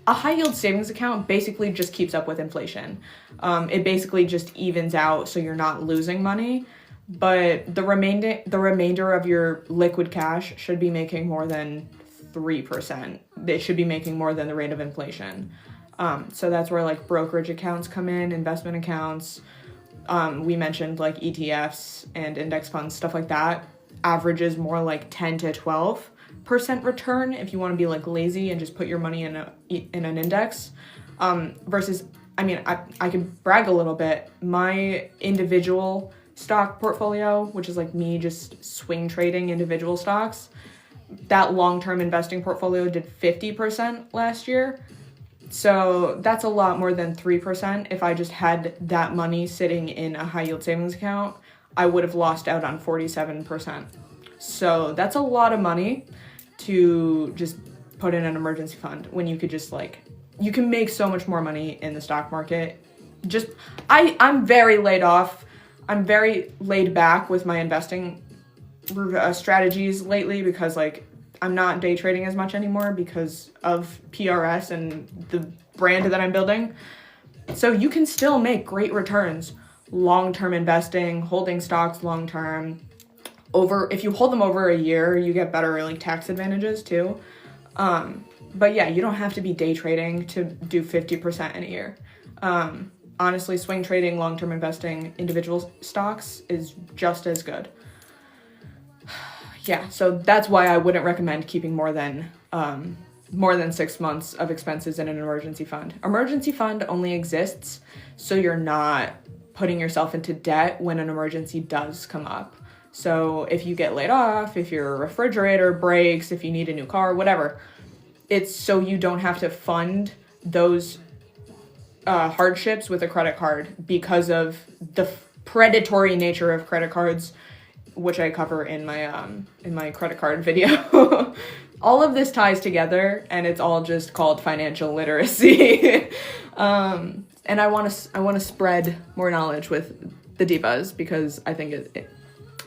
a high yield savings account basically just keeps up with inflation. It basically just evens out so you're not losing money, but the remainder of your liquid cash should be making more than 3%. They should be making more than the rate of inflation. So that's where like brokerage accounts come in, investment accounts. We mentioned like ETFs and index funds, stuff like that. Averages more like 10 to 12% return if you want to be like lazy and just put your money in an index. Versus, I mean, I could brag a little bit. My individual stock portfolio, which is like me just swing trading individual stocks, that long-term investing portfolio did 50% last year. So that's a lot more than 3%. If I just had that money sitting in a high yield savings account, I would have lost out on 47%. So that's a lot of money to just put in an emergency fund when you could just like, you can make so much more money in the stock market. I'm very laid off. I'm very laid back with my investing strategies lately because like I'm not day trading as much anymore because of PRS and the brand that I'm building. So you can still make great returns. Long-term investing, holding stocks long-term. If you hold them over a year, you get better like tax advantages too. But yeah, you don't have to be day trading to do 50% in a year. Honestly, swing trading, long-term investing, individual stocks is just as good. Yeah, so that's why I wouldn't recommend keeping more than 6 months of expenses in an emergency fund. Emergency fund only exists so you're not putting yourself into debt when an emergency does come up. So if you get laid off, if your refrigerator breaks, if you need a new car, whatever, it's so you don't have to fund those hardships with a credit card because of the predatory nature of credit cards, which I cover in my credit card video. All of this ties together, and it's all just called financial literacy. And I want to spread more knowledge with the divas because I think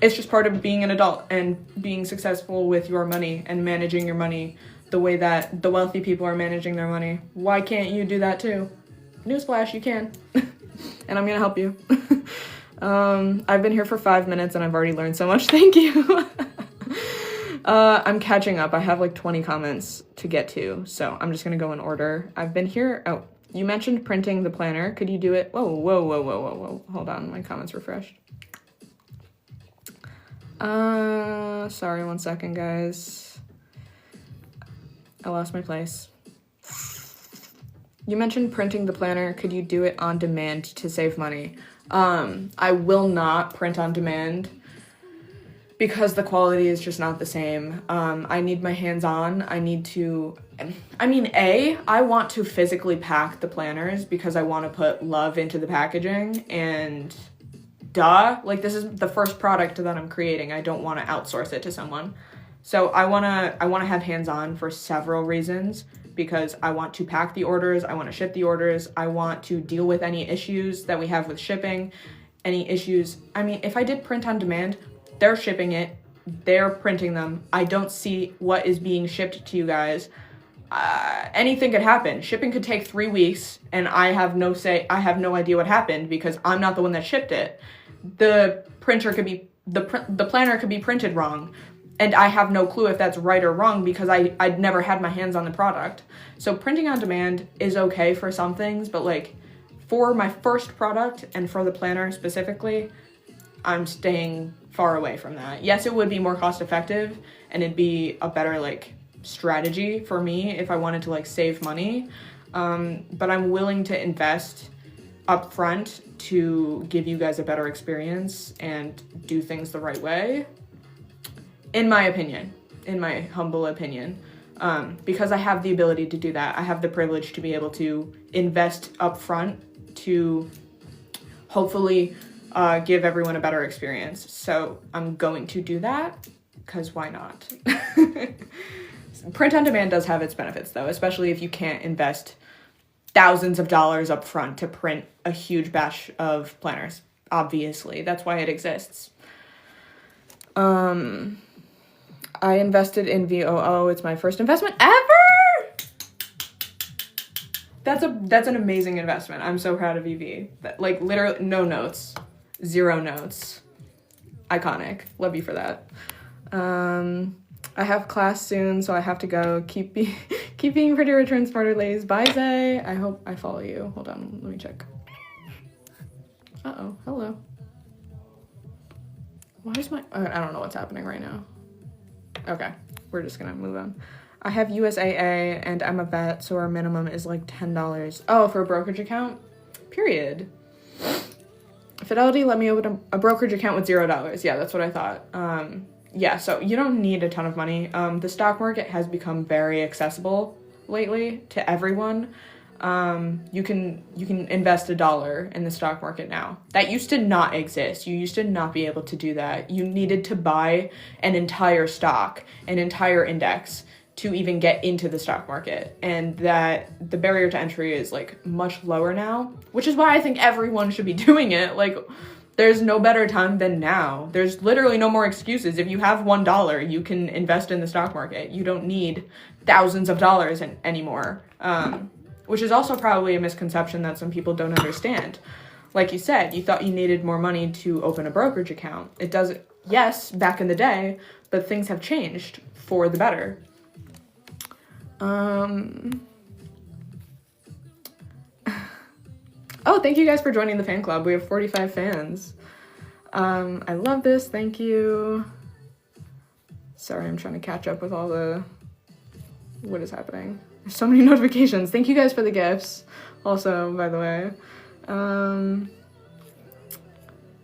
it's just part of being an adult and being successful with your money and managing your money the way that the wealthy people are managing their money. Why can't you do that too? Newsflash, you can. And I'm gonna help you. I've been here for 5 minutes and I've already learned so much. Thank you. I'm catching up. I have like 20 comments to get to, so I'm just gonna go in order. I've been here. Oh, you mentioned printing the planner. Could you do it? Whoa. Hold on, my comments refreshed. Sorry, 1 second, guys. I lost my place. You mentioned printing the planner. Could you do it on demand to save money? I will not print on demand because the quality is just not the same. I need my hands on. I want to physically pack the planners because I want to put love into the packaging and like this is the first product that I'm creating. I don't want to outsource it to someone. So I want to have hands on for several reasons. Because I want to pack the orders, I want to ship the orders, I want to deal with any issues that we have with shipping, any issues. I mean, if I did print on demand, they're shipping it, they're printing them. I don't see what is being shipped to you guys. Anything could happen. Shipping could take 3 weeks, and I have no idea what happened because I'm not the one that shipped it. The planner could be printed wrong. And I have no clue if that's right or wrong because I'd never had my hands on the product. So printing on demand is okay for some things, but like for my first product and for the planner specifically, I'm staying far away from that. Yes, it would be more cost effective and it'd be a better like strategy for me if I wanted to like save money. But I'm willing to invest upfront to give you guys a better experience and do things the right way. In my opinion, in my humble opinion, because I have the ability to do that. I have the privilege to be able to invest upfront to hopefully give everyone a better experience. So I'm going to do that because why not? Print on demand does have its benefits though, especially if you can't invest thousands of dollars upfront to print a huge batch of planners. Obviously, that's why it exists. I invested in VOO. It's my first investment ever. That's an amazing investment. I'm so proud of EV. Like literally no notes, 0 notes. Iconic. Love you for that. I have class soon, so I have to go. Keep being pretty, richer and smarter, ladies. Bye, Zay. I hope I follow you. Hold on, let me check. Uh-oh, hello. Why is my... I don't know what's happening right now. Okay, we're just gonna move on. I have USAA, and I'm a vet, so our minimum is like $10. Oh, for a brokerage account? Period. Fidelity let me open a brokerage account with $0. Yeah, that's what I thought. Yeah, so you don't need a ton of money. The stock market has become very accessible lately to everyone. You can invest $1 in the stock market now. That used to not exist. You used to not be able to do that. You needed to buy an entire stock, an entire index to even get into the stock market. And that the barrier to entry is like much lower now, which is why I think everyone should be doing it. Like, there's no better time than now. There's literally no more excuses. If you have $1, you can invest in the stock market. You don't need thousands of dollars anymore. Which is also probably a misconception that some people don't understand. Like you said, you thought you needed more money to open a brokerage account. It doesn't, yes, back in the day, but things have changed for the better. Oh, thank you guys for joining the fan club. We have 45 fans. I love this. Thank you. Sorry, I'm trying to catch up with all the... What is happening? There's so many notifications. Thank you guys for the gifts. Also, by the way.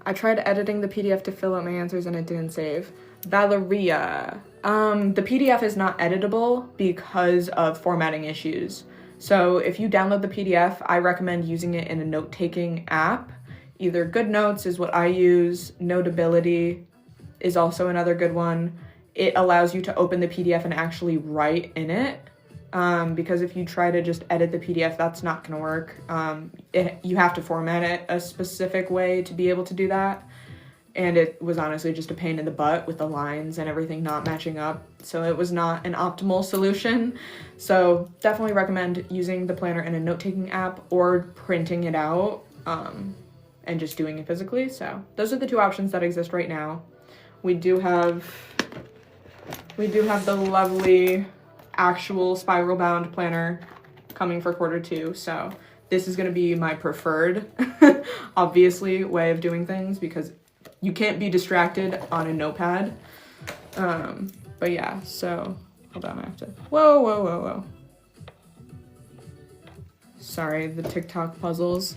I tried editing the PDF to fill out my answers and it didn't save. Valeria. The PDF is not editable because of formatting issues. So if you download the PDF, I recommend using it in a note-taking app. Either GoodNotes is what I use. Notability is also another good one. It allows you to open the PDF and actually write in it. Because if you try to just edit the PDF, that's not going to work. You have to format it a specific way to be able to do that. And it was honestly just a pain in the butt with the lines and everything not matching up. So it was not an optimal solution. So definitely recommend using the planner in a note-taking app or printing it out and just doing it physically. So those are the two options that exist right now. We do have the lovely actual spiral bound planner coming for Q2. So this is going to be my preferred, obviously, way of doing things because you can't be distracted on a notepad. But yeah, so hold on, I have to, whoa. Sorry, the TikTok puzzles.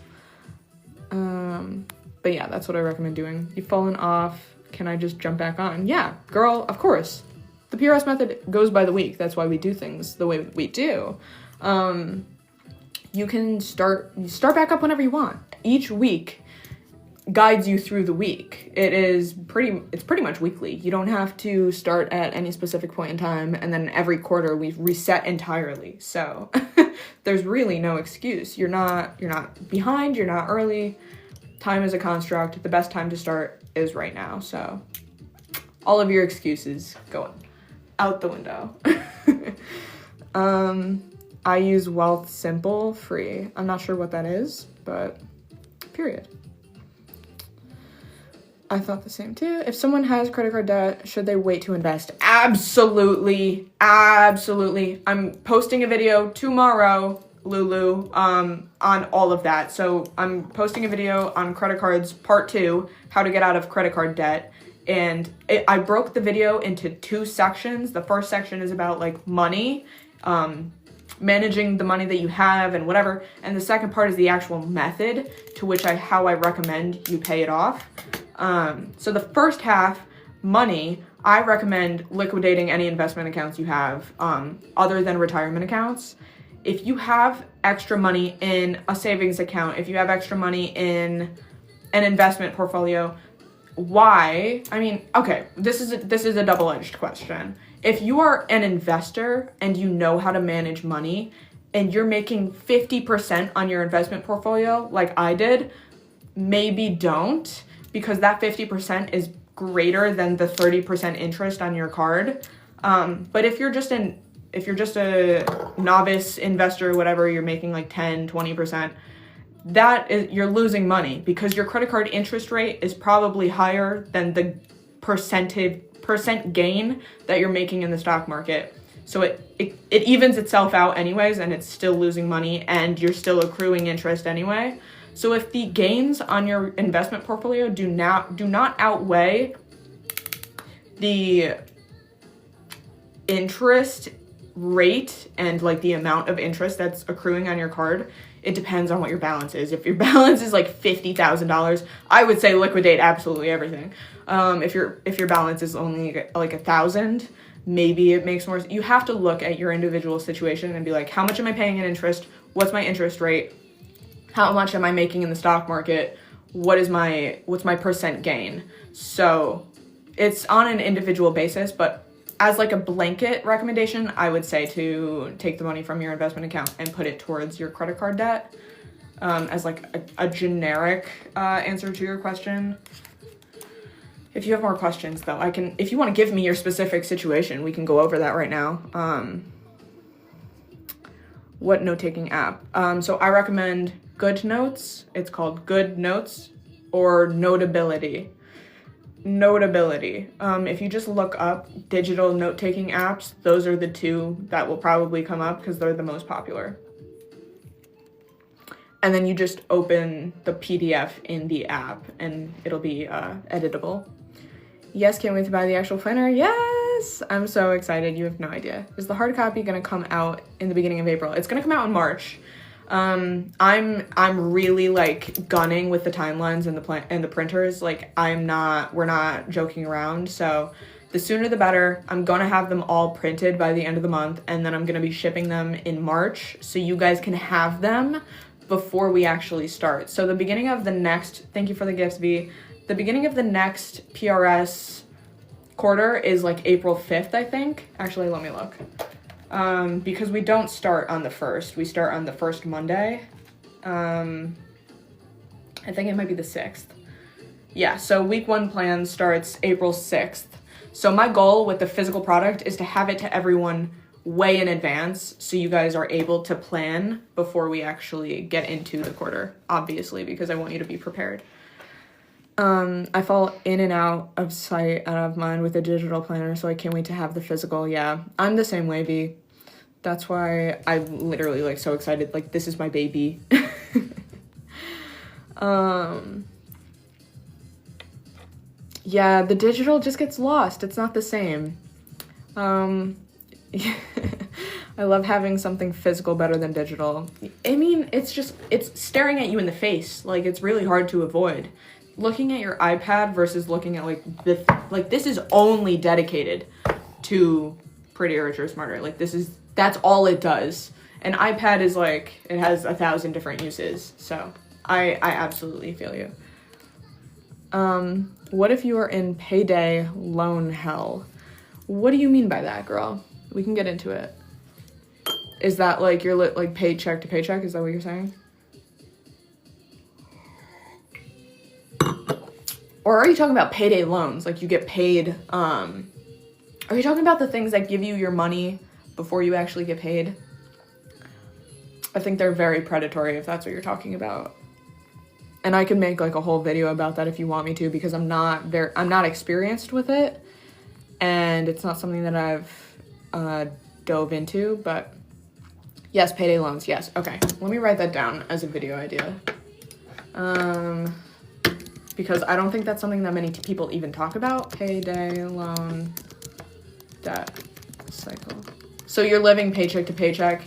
But yeah, that's what I recommend doing. You've fallen off. Can I just jump back on? Yeah, girl, of course. The PRS method goes by the week. That's why we do things the way we do. You can start back up whenever you want. Each week guides you through the week. It's pretty much weekly. You don't have to start at any specific point in time, and then every quarter we reset entirely. So there's really no excuse. You're not behind, you're not early. Time is a construct. The best time to start is right now. So all of your excuses go out the window. I use Wealth Simple free. I'm not sure what that is, but period. I thought the same too. If someone has credit card debt, should they wait to invest? Absolutely. I'm posting a video tomorrow, Lulu, on all of that. So I'm posting a video on credit cards, part 2, how to get out of credit card debt. And I broke the video into 2 sections. The first section is about like money, managing the money that you have and whatever. And the second part is the actual method to which how I recommend you pay it off. So the first half, money, I recommend liquidating any investment accounts you have, other than retirement accounts. If you have extra money in a savings account, if you have extra money in an investment portfolio, why? I mean, okay, this is a double-edged question. If you are an investor and you know how to manage money and you're making 50% on your investment portfolio like I did, maybe don't, because that 50% is greater than the 30% interest on your card. But if you're just a novice investor, whatever, you're making like 10, 20%, you're losing money because your credit card interest rate is probably higher than the percent gain that you're making in the stock market. So it evens itself out anyways, and it's still losing money, and you're still accruing interest anyway. So if the gains on your investment portfolio do not outweigh the interest rate and like the amount of interest that's accruing on your card, it depends on what your balance is. If your balance is like $50,000, I would say liquidate absolutely everything. If your balance is only like $1,000, maybe it makes more. You have to look at your individual situation and be like, how much am I paying in interest? What's my interest rate? How much am I making in the stock market? What's my percent gain? So it's on an individual basis, but as like a blanket recommendation, I would say to take the money from your investment account and put it towards your credit card debt, as like a generic answer to your question. If you have more questions though, if you want to give me your specific situation, we can go over that right now. What note-taking app? So I recommend GoodNotes. It's called GoodNotes or Notability. If you just look up digital note-taking apps, those are the two that will probably come up because they're the most popular. And then you just open the PDF in the app and it'll be editable. Yes, can't wait to buy the actual planner. Yes, I'm so excited. You have no idea. Is the hard copy gonna come out in the beginning of April? It's gonna come out in March. I'm really like gunning with the timelines and the printers. Like we're not joking around. So the sooner the better. I'm gonna have them all printed by the end of the month, and then I'm gonna be shipping them in March so you guys can have them before we actually start. So the beginning of the next, thank you for the gifts, V. The beginning of the next PRS quarter is like April 5th, I think. Actually, let me look. Because we don't start on the 1st. We start on the first Monday. I think it might be the 6th. Yeah, so week 1 plan starts April 6th. So my goal with the physical product is to have it to everyone way in advance so you guys are able to plan before we actually get into the quarter, obviously, because I want you to be prepared. I fall in and out of sight, out of mind with a digital planner, so I can't wait to have the physical. Yeah, I'm the same way, B. That's why I'm literally like so excited. Like, this is my baby. Yeah, the digital just gets lost. It's not the same. I love having something physical better than digital. I mean, it's staring at you in the face. Like, it's really hard to avoid. Looking at your iPad versus looking at this is only dedicated to Prettier, Richer, Smarter. Like, that's all it does. An iPad is like, it has 1,000 different uses. So I absolutely feel you. What if you are in payday loan hell? What do you mean by that, girl? We can get into it. Is that like you're like paycheck to paycheck? Is that what you're saying? Or are you talking about payday loans? Like you get paid, are you talking about the things that give you your money before you actually get paid? I think they're very predatory if that's what you're talking about. And I can make like a whole video about that if you want me to, because I'm not experienced with it. And it's not something that I've dove into, but yes, payday loans, yes. Okay, let me write that down as a video idea. Because I don't think that's something that many people even talk about. Payday loan debt cycle. So you're living paycheck to paycheck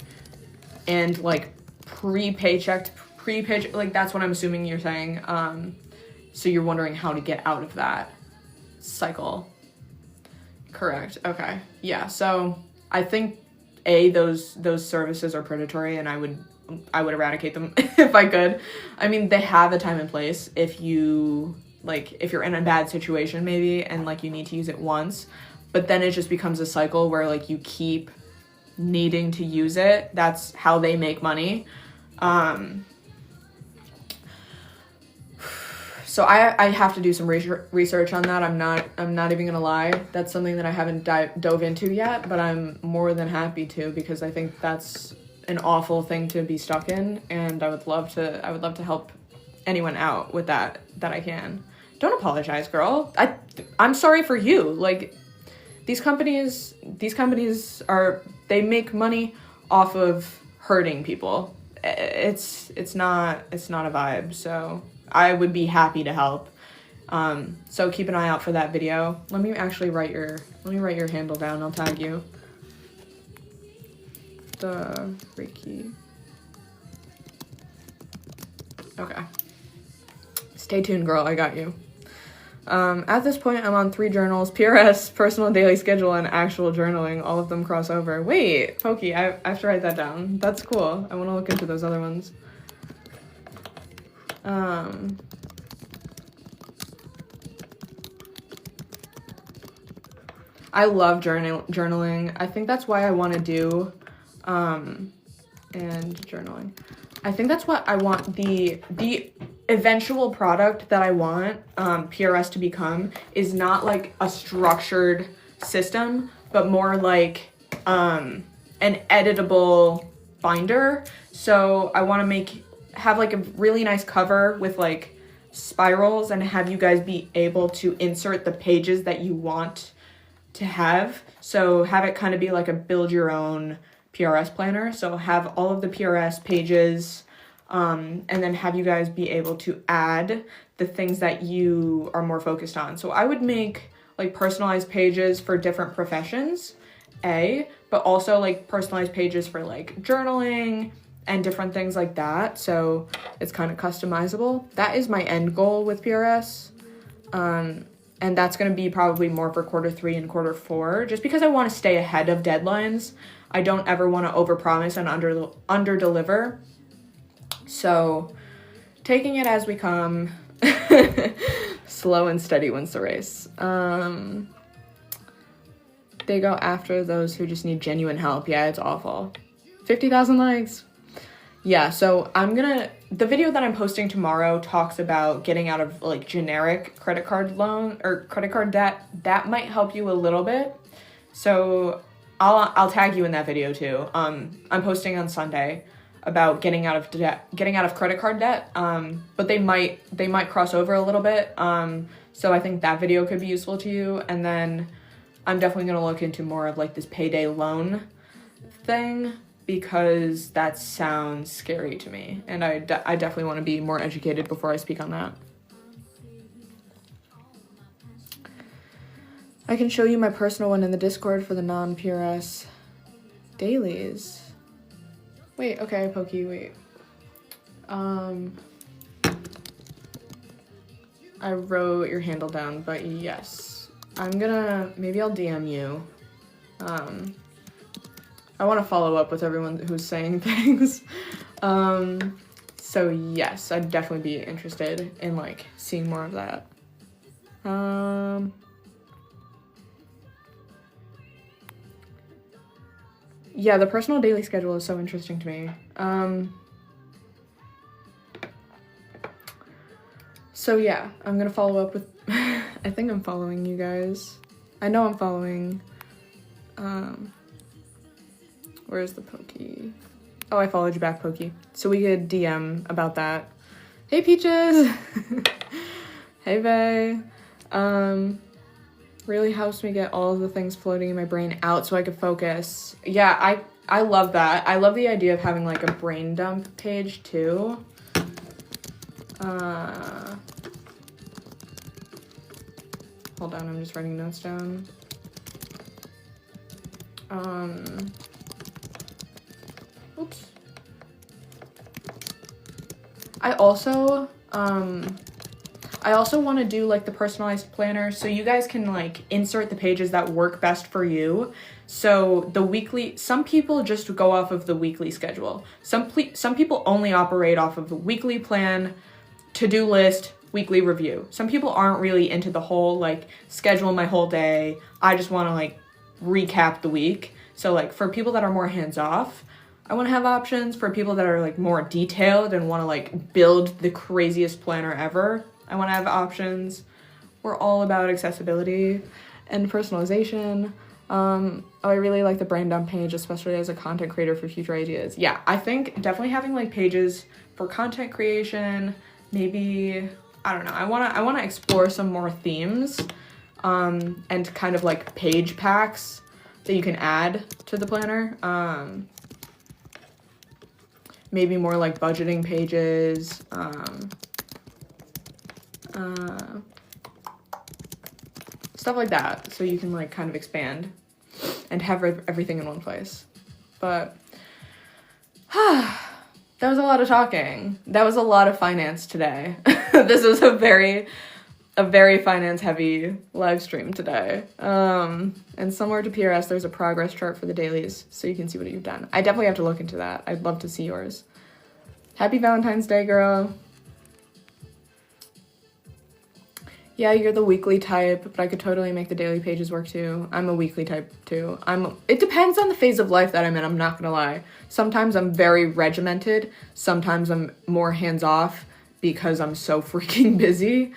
and like pre-paycheck, like that's what I'm assuming you're saying. So you're wondering how to get out of that cycle. Correct, okay. Yeah, so I think those services are predatory, and I would eradicate them if I could. I mean, they have a time and place if you're in a bad situation maybe and like you need to use it once, but then it just becomes a cycle where like you keep needing to use it. That's how So I have to do some research on that. I'm not even gonna lie. That's something that I haven't dove into yet, but I'm more than happy to, because I think that's an awful thing to be stuck in, and I would love to help anyone out with that I can. Don't apologize, girl. I'm sorry for you. Like, these companies they make money off of hurting people. It's not a vibe. So I would be happy to help. So keep an eye out for that video. Let me write your handle down. I'll tag you. The Reiki. Okay. Stay tuned, girl. I got you. At this point, I'm on 3 journals: PRS, personal daily schedule, and actual journaling. All of them cross over. Wait, Pokey, I have to write that down. That's cool. I want to look into those other ones. I love journaling. I think that's why I want to do, and journaling. I think that's what I want the eventual product that I want PRS to become is not like a structured system, but more like an editable binder. So I want to have like a really nice cover with like spirals, and have you guys be able to insert the pages that you want to have. So have it kind of be like a build your own PRS planner. So have all of the PRS pages, and then have you guys be able to add the things that you are more focused on. So I would make like personalized pages for different professions, but also like personalized pages for like journaling and different things like that. So it's kind of customizable. That is my end goal with PRS. And that's going to be probably more for Q3 and Q4, just because I want to stay ahead of deadlines. I don't ever want to overpromise and under-deliver. So taking it as we come, slow and steady wins the race. They go after those who just need genuine help. Yeah, it's awful. 50,000 likes. Yeah, so the video that I'm posting tomorrow talks about getting out of like generic credit card loan or credit card debt. That might help you a little bit. So I'll tag you in that video too. I'm posting on Sunday about getting out of credit card debt. But they might cross over a little bit. So I think that video could be useful to you. And then I'm definitely going to look into more of like this payday loan thing, because that sounds scary to me, and I definitely want to be more educated before I speak on that. I can show you my personal one in the Discord for the non-PRS dailies. Wait, okay, Pokey, wait. I wrote your handle down, but yes. Maybe I'll DM you. I want to follow up with everyone who's saying things. So yes, I'd definitely be interested in like seeing more of that. Yeah, the personal daily schedule is so interesting to me. So yeah, I'm gonna follow up with, I think I'm following you guys. I know I'm following, where's the Pokey? Oh, I followed you back, Pokey. So we could DM about that. Hey, Peaches! Hey, Bae. Really helps me get all of the things floating in my brain out so I could focus. Yeah, I love that. I love the idea of having like a brain dump page too. Hold on, I'm just writing notes down. Oops. I also want to do like the personalized planner so you guys can like insert the pages that work best for you. So some people just go off of the weekly schedule. Some people only operate off of the weekly plan, to-do list, weekly review. Some people aren't really into the whole like schedule my whole day. I just want to like recap the week. So like for people that are more hands-off, I want to have options. For people that are like more detailed and want to like build the craziest planner ever, I want to have options. We're all about accessibility and personalization. I really like the brain dump page, especially as a content creator for future ideas. Yeah, I think definitely having like pages for content creation, maybe, I don't know, I want to explore some more themes, and kind of like page packs that you can add to the planner. Maybe more like budgeting pages, stuff like that, so you can like kind of expand and have everything in one place. But that was a lot of talking. That was a lot of finance today. This was a very finance heavy live stream today. And similar to PRS, there's a progress chart for the dailies, so you can see what you've done. I definitely have to look into that. I'd love to see yours. Happy Valentine's Day, girl. Yeah, you're the weekly type, but I could totally make the daily pages work too. I'm a weekly type too. It depends on the phase of life that I'm in, I'm not gonna lie. Sometimes I'm very regimented, sometimes I'm more hands-off because I'm so freaking busy.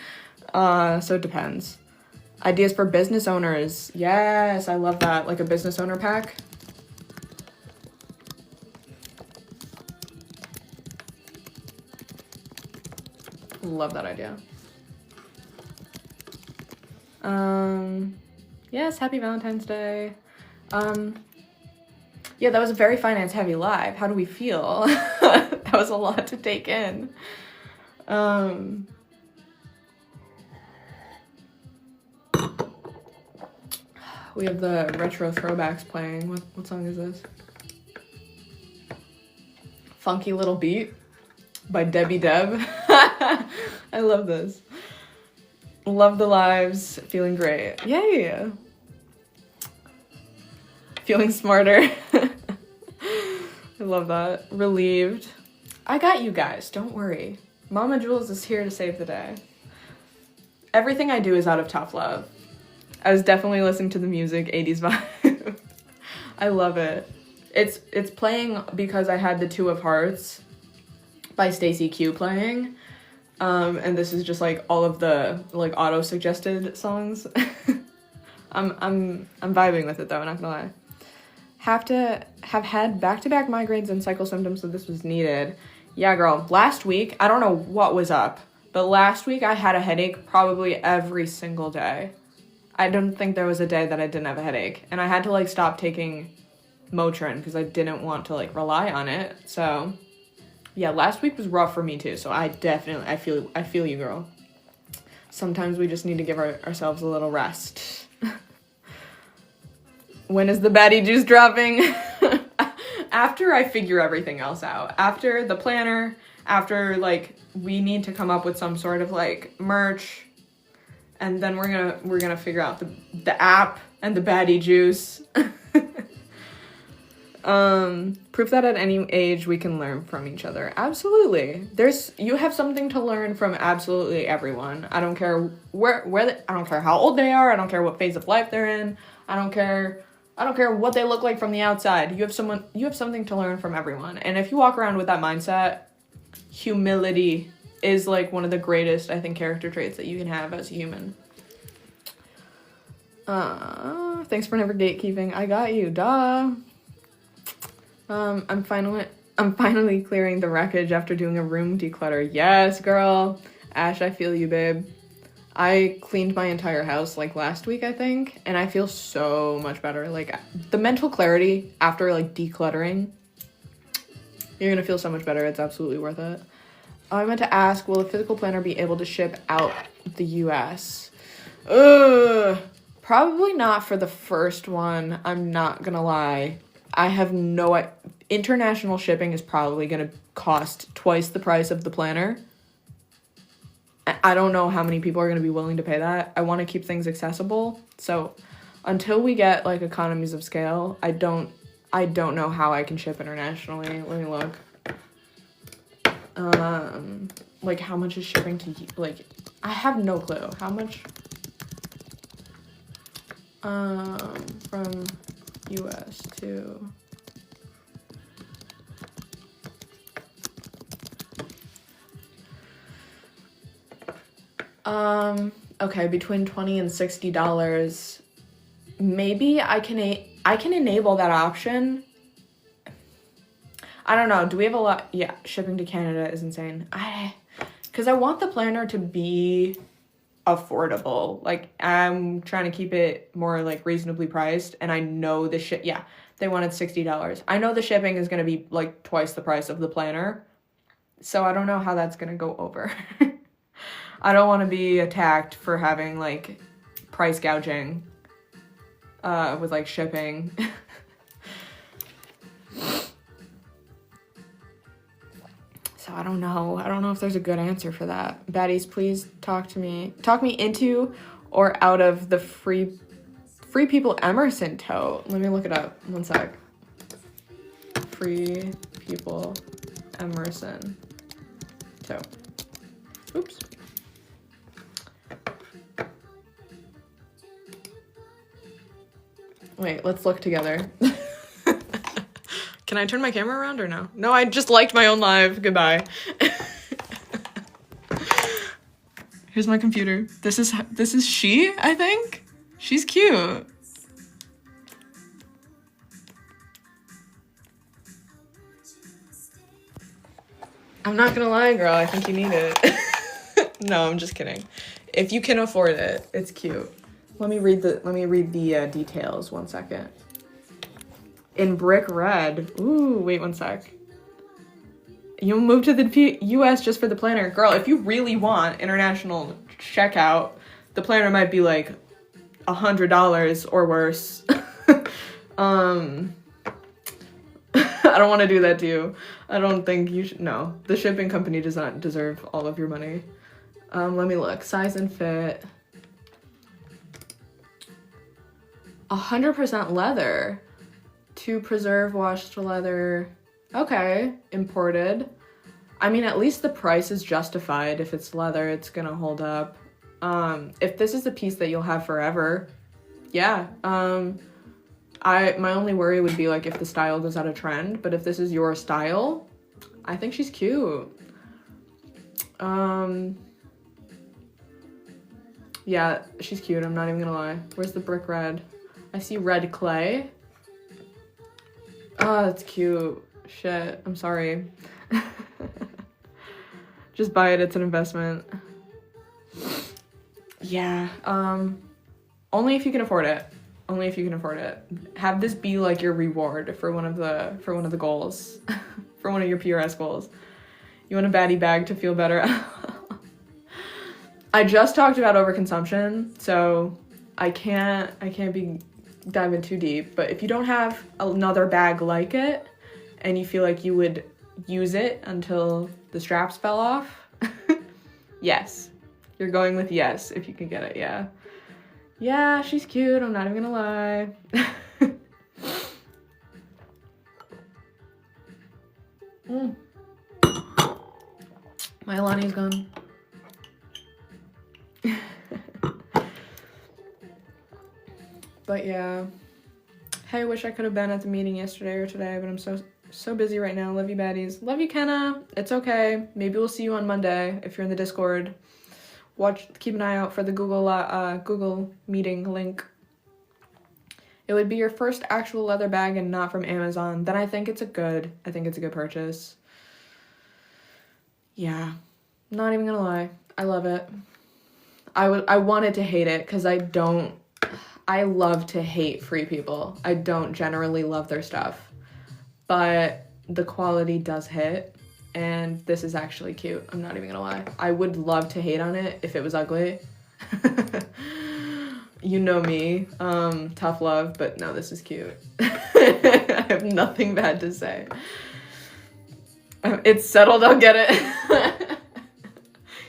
So it depends. Ideas for business owners. Yes, I love that. Like a business owner pack. Love that idea. Yes, happy Valentine's Day. Yeah, that was a very finance heavy live. How do we feel? That was a lot to take in. We have the retro throwbacks playing. What song is this? Funky Little Beat by Debbie Deb. I love this. Love the lives. Feeling great. Yay! Feeling smarter. I love that. Relieved. I got you guys. Don't worry. Mama Jules is here to save the day. Everything I do is out of tough love. I was definitely listening to the music, 80s vibe. I love it. It's playing because I had the Two of Hearts by Stacey Q playing. And this is just like all of the like auto-suggested songs. I'm vibing with it though, not gonna lie. Have had back-to-back migraines and cycle symptoms, so this was needed. Yeah, girl, last week, I don't know what was up, but last week I had a headache probably every single day. I don't think there was a day that I didn't have a headache, and I had to like stop taking Motrin because I didn't want to like rely on it. So yeah, last week was rough for me too, so I feel you, girl. Sometimes we just need to give ourselves a little rest. When is the baddie juice dropping? After I figure everything else out. After the planner, after like we need to come up with some sort of like merch, and then we're gonna figure out the app and the baddie juice. Proof that at any age we can learn from each other. Absolutely. You have something to learn from absolutely everyone. I don't care I don't care how old they are. I don't care what phase of life they're in. I don't care what they look like from the outside. You have something to learn from everyone. And if you walk around with that mindset, humility is like one of the greatest, I think, character traits that you can have as a human. Thanks for never gatekeeping. I got you, duh. I'm finally clearing the wreckage after doing a room declutter. Yes, girl. Ash, I feel you, babe. I cleaned my entire house like last week, I think, and I feel so much better. Like the mental clarity after like decluttering, you're gonna feel so much better. It's absolutely worth it. I meant to ask, will a physical planner be able to ship out the US? Probably not for the first one. I'm not gonna lie. I have international shipping is probably gonna cost twice the price of the planner. I don't know how many people are going to be willing to pay that. I want to keep things accessible. So until we get like economies of scale, I don't know how I can ship internationally. Let me look. Like how much is shipping to, like, I have no clue. How much? From US to... Okay, between $20 and $60. Maybe I can enable that option. I don't know. Do we have a lot? Yeah, shipping to Canada is insane. Because I want the planner to be affordable. Like, I'm trying to keep it more, like, reasonably priced, and I know the shit. Yeah, they wanted $60. I know the shipping is going to be, like, twice the price of the planner, so I don't know how that's going to go over. I don't want to be attacked for having, like, price gouging with, like, shipping. So I don't know. I don't know if there's a good answer for that. Baddies, please talk me into or out of the Free People Emerson tote. Let me look it up. One sec. Free People Emerson tote. Oops. Wait, let's look together. Can I turn my camera around or no? No, I just liked my own live. Goodbye. Here's my computer. This is she, I think. She's cute. I'm not gonna lie, girl. I think you need it. No, I'm just kidding. If you can afford it, it's cute. Let me read the details. 1 second. In brick red. Ooh, wait 1 sec. You'll move to the US just for the planner. Girl, if you really want international checkout, the planner might be like $100 or worse. I don't want to do that to you. I don't think you should. No, the shipping company does not deserve all of your money. Let me look. Size and fit. 100% leather. To preserve washed leather. Okay, imported. I mean, at least the price is justified. If it's leather, it's gonna hold up. If this is a piece that you'll have forever, yeah. My only worry would be like if the style goes out of trend, but if this is your style, I think she's cute. Yeah, she's cute, I'm not even gonna lie. Where's the brick red? I see red clay. Oh, that's cute. Shit, I'm sorry. Just buy it, it's an investment. Yeah, only if you can afford it. Only if you can afford it. Have this be like your reward for one of the goals. For one of your PRS goals. You want a baddie bag to feel better? I just talked about overconsumption, so I can't be diving too deep, but if you don't have another bag like it and you feel like you would use it until the straps fell off, yes. You're going with yes if you can get it, yeah. Yeah, she's cute, I'm not even gonna lie. My Alani's gone. But yeah. Hey, wish I could have been at the meeting yesterday or today, but I'm so busy right now. Love you, baddies. Love you, Kenna. It's okay. Maybe we'll see you on Monday if you're in the Discord. Keep an eye out for the Google meeting link. It would be your first actual leather bag and not from Amazon. Then I think it's a good purchase. Yeah. Not even gonna lie. I love it. I wanted to hate it because I love to hate Free People. I don't generally love their stuff, but the quality does hit, and this is actually cute. I'm not even gonna lie. I would love to hate on it if it was ugly. You know me, tough love, but no, this is cute. I have nothing bad to say. It's settled, I'll get it.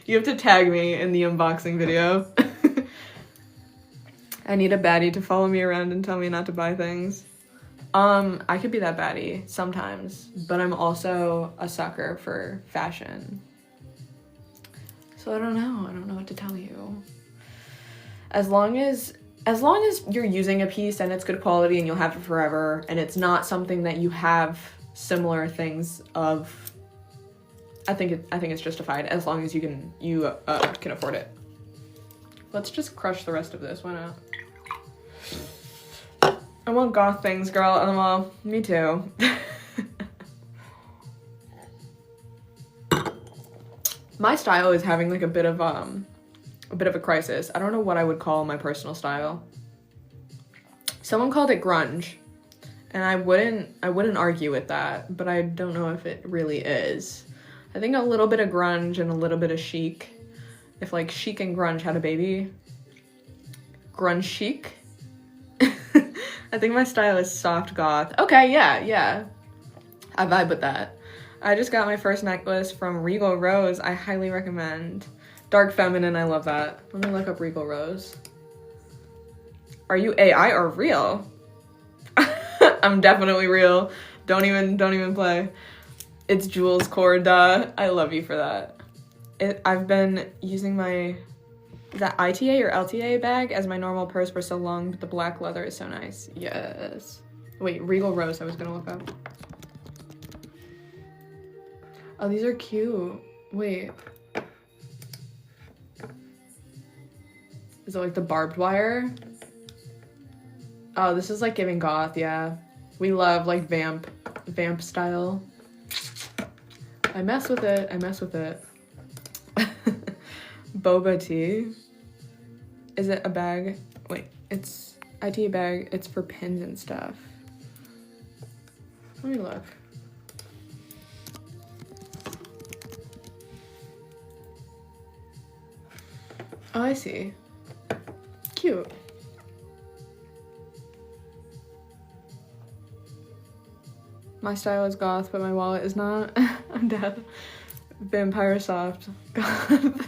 You have to tag me in the unboxing video. I need a baddie to follow me around and tell me not to buy things. I could be that baddie sometimes, but I'm also a sucker for fashion. So I don't know what to tell you. As long as you're using a piece and it's good quality and you'll have it forever and it's not something that you have similar things of, I think it's justified as long as you can afford it. Let's just crush the rest of this. Why not? I want goth things, girl. LML. Me too. My style is having like a bit of a crisis. I don't know what I would call my personal style. Someone called it grunge, and I wouldn't argue with that, but I don't know if it really is. I think a little bit of grunge and a little bit of chic. If like chic and grunge had a baby, grunge chic. I think my style is soft goth. Okay, yeah. I vibe with that. I just got my first necklace from Regal Rose. I highly recommend. Dark feminine, I love that. Let me look up Regal Rose. Are you AI or real? I'm definitely real. Don't even play. It's Jules Core, duh. I love you for that. I've been using my, is that ITA or LTA bag as my normal purse for so long, but the black leather is so nice. Yes. Wait, Regal Rose, I was gonna look up. Oh, these are cute. Wait. Is it like the barbed wire? Oh, this is like giving goth, yeah. We love like vamp style. I mess with it. Boba tea. Is it a bag? Wait, it's IT bag. It's for pins and stuff. Let me look. Oh, I see. Cute. My style is goth, but my wallet is not. I'm dead. Vampire soft. Goth.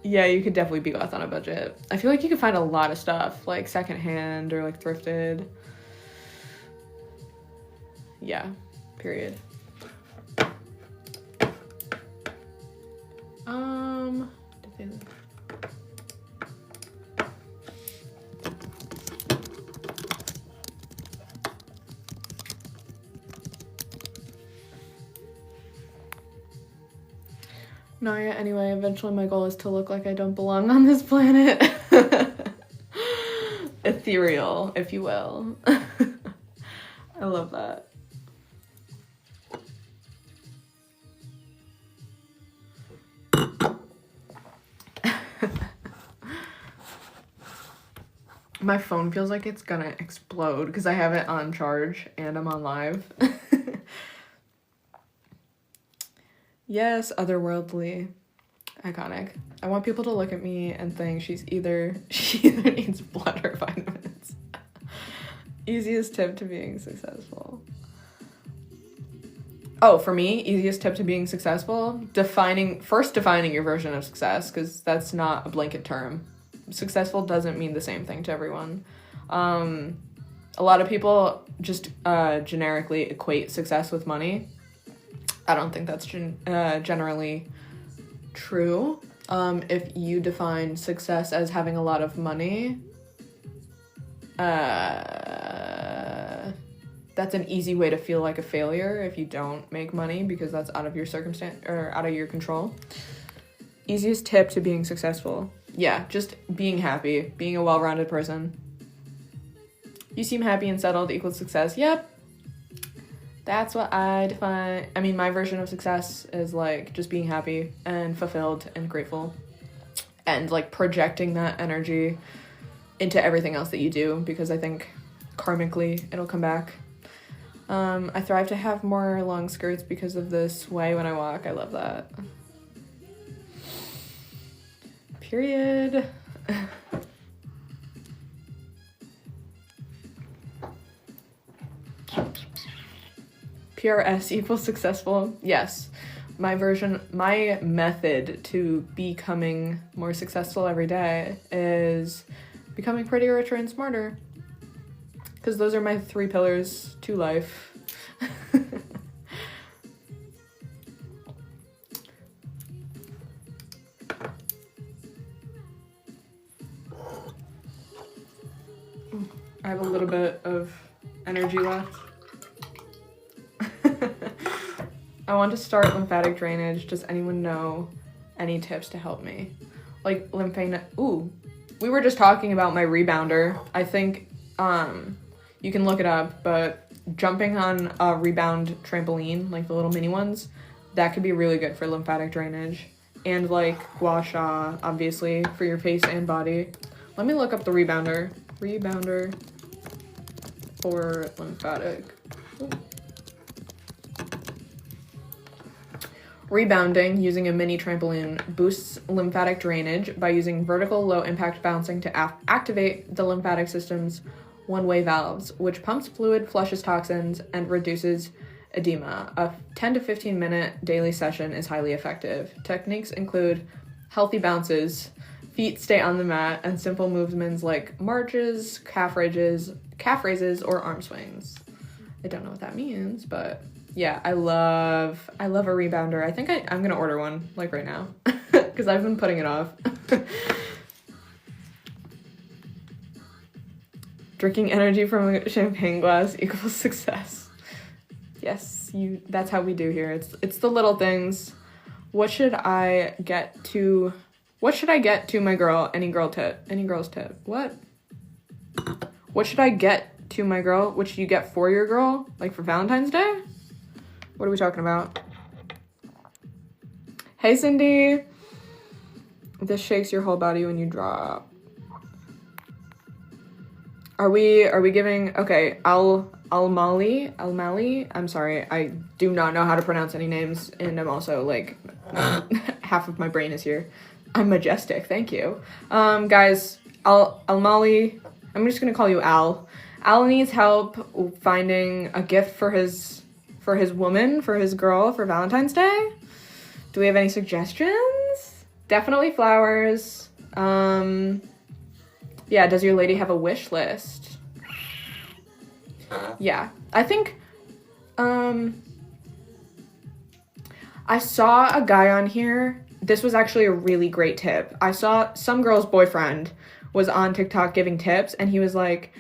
Yeah, you could definitely be goth on a budget. I feel like you could find a lot of stuff, like secondhand or like thrifted. Yeah, period. Not yet anyway. Eventually my goal is to look like I don't belong on this planet. Ethereal, if you will. I love that. My phone feels like it's gonna explode because I have it on charge and I'm on live. Yes, otherworldly. Iconic. I want people to look at me and think she either needs blood or vitamins. Easiest tip to being successful. Oh, for me, easiest tip to being successful, defining your version of success, because that's not a blanket term. Successful doesn't mean the same thing to everyone. A lot of people just generically equate success with money. I don't think that's generally true. If you define success as having a lot of money, that's an easy way to feel like a failure if you don't make money, because that's out of your circumstance or out of your control. Easiest tip to being successful. Yeah, just being happy, being a well-rounded person. You seem happy and settled equals success. Yep. That's what I define. I mean, my version of success is like just being happy and fulfilled and grateful and like projecting that energy into everything else that you do, because I think karmically it'll come back. I thrive to have more long skirts because of the sway when I walk. I love that. Period. PRS equals successful. Yes. My method to becoming more successful every day is becoming prettier, richer, and smarter. Because those are my 3 pillars to life. I have a little bit of energy left. I want to start lymphatic drainage. Does anyone know any tips to help me? like lymphatic. Ooh, we were just talking about my rebounder. I think you can look it up, but jumping on a rebound trampoline, like the little mini ones, that could be really good for lymphatic drainage. And like gua sha, obviously, for your face and body. Let me look up the rebounder. Rebounder for lymphatic. Ooh. Rebounding using a mini trampoline boosts lymphatic drainage by using vertical low-impact bouncing to activate the lymphatic system's one-way valves, which pumps fluid, flushes toxins, and reduces edema. A 10 to 15 minute daily session is highly effective. Techniques include healthy bounces, feet stay on the mat, and simple movements like marches, calf raises, or arm swings. I don't know what that means, but yeah, I love a rebounder. I think I'm gonna order one like right now because I've been putting it off. Drinking energy from a champagne glass equals success. Yes, that's how we do here. It's the little things. What should I get to my girl? Any girl's tip. What should I get to my girl? What should you get for your girl? Like for Valentine's Day? What are we talking about? Hey, Cindy. This shakes your whole body when you drop. Are we giving, okay, Al-Mali, I'm sorry, I do not know how to pronounce any names, and I'm also, like, half of my brain is here. I'm majestic, thank you. Guys, Al-Mali, I'm just gonna call you Al. Al needs help finding a gift for his woman, for his girl, for Valentine's Day. Do we have any suggestions? Definitely flowers. Yeah, does your lady have a wish list? Yeah, I think, I saw a guy on here. This was actually a really great tip. I saw some girl's boyfriend was on TikTok giving tips, and he was like,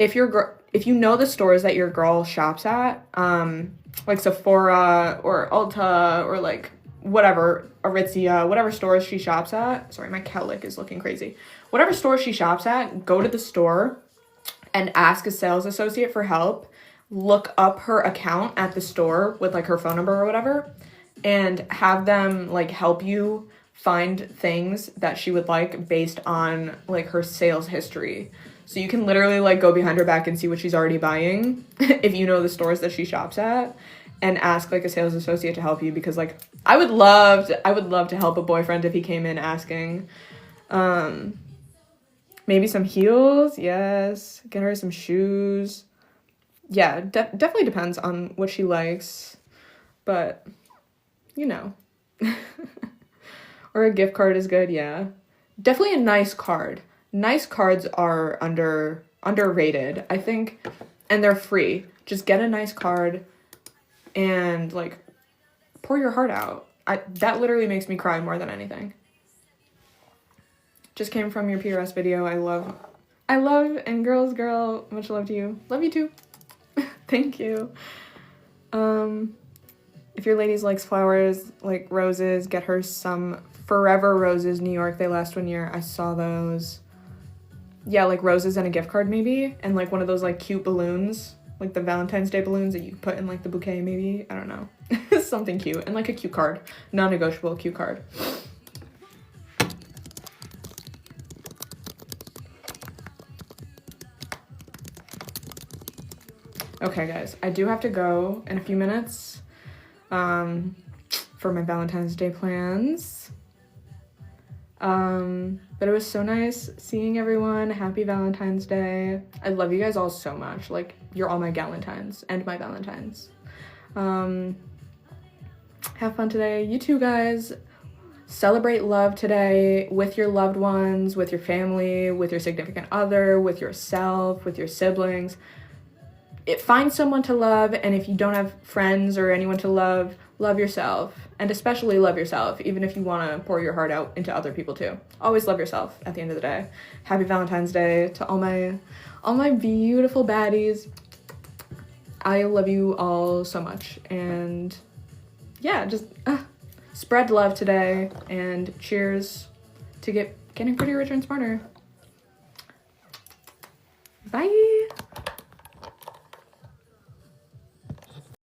if you know the stores that your girl shops at, like Sephora or Ulta or like whatever, Aritzia, whatever stores she shops at. Sorry, my cowlick is looking crazy. Whatever store she shops at, go to the store and ask a sales associate for help. Look up her account at the store with like her phone number or whatever, and have them like help you find things that she would like based on like her sales history. So you can literally like go behind her back and see what she's already buying if you know the stores that she shops at, and ask like a sales associate to help you, because like I would love to help a boyfriend if he came in asking. Maybe some heels, yes. Get her some shoes. Yeah, definitely depends on what she likes, but you know. Or a gift card is good, yeah. Definitely a nice card. Nice cards are underrated, I think, and they're free. Just get a nice card and like pour your heart out. That literally makes me cry more than anything. Just came from your PRS video. I love, and girl, much love to you. Love you too. Thank you. If your lady likes flowers, like roses, get her some Forever Roses New York. They last 1 year. I saw those. Yeah, like roses and a gift card maybe, and like one of those like cute balloons, like the Valentine's Day balloons that you put in like the bouquet maybe. I don't know. Something cute, and like a cute card. Non-negotiable cute card. Okay, guys, I do have to go in a few minutes for my Valentine's Day plans. But it was so nice seeing everyone. Happy Valentine's Day. I love you guys all so much. Like, you're all my galentines and my valentines. Have fun today. You too, guys. Celebrate love today with your loved ones, with your family, with your significant other, with yourself, with your siblings. Find someone to love, and if you don't have friends or anyone to love, love yourself, and especially love yourself, even if you want to pour your heart out into other people too. Always love yourself at the end of the day. Happy Valentine's Day to all my beautiful baddies. I love you all so much, and yeah, just spread love today, and cheers to getting pretty richer and smarter. Bye.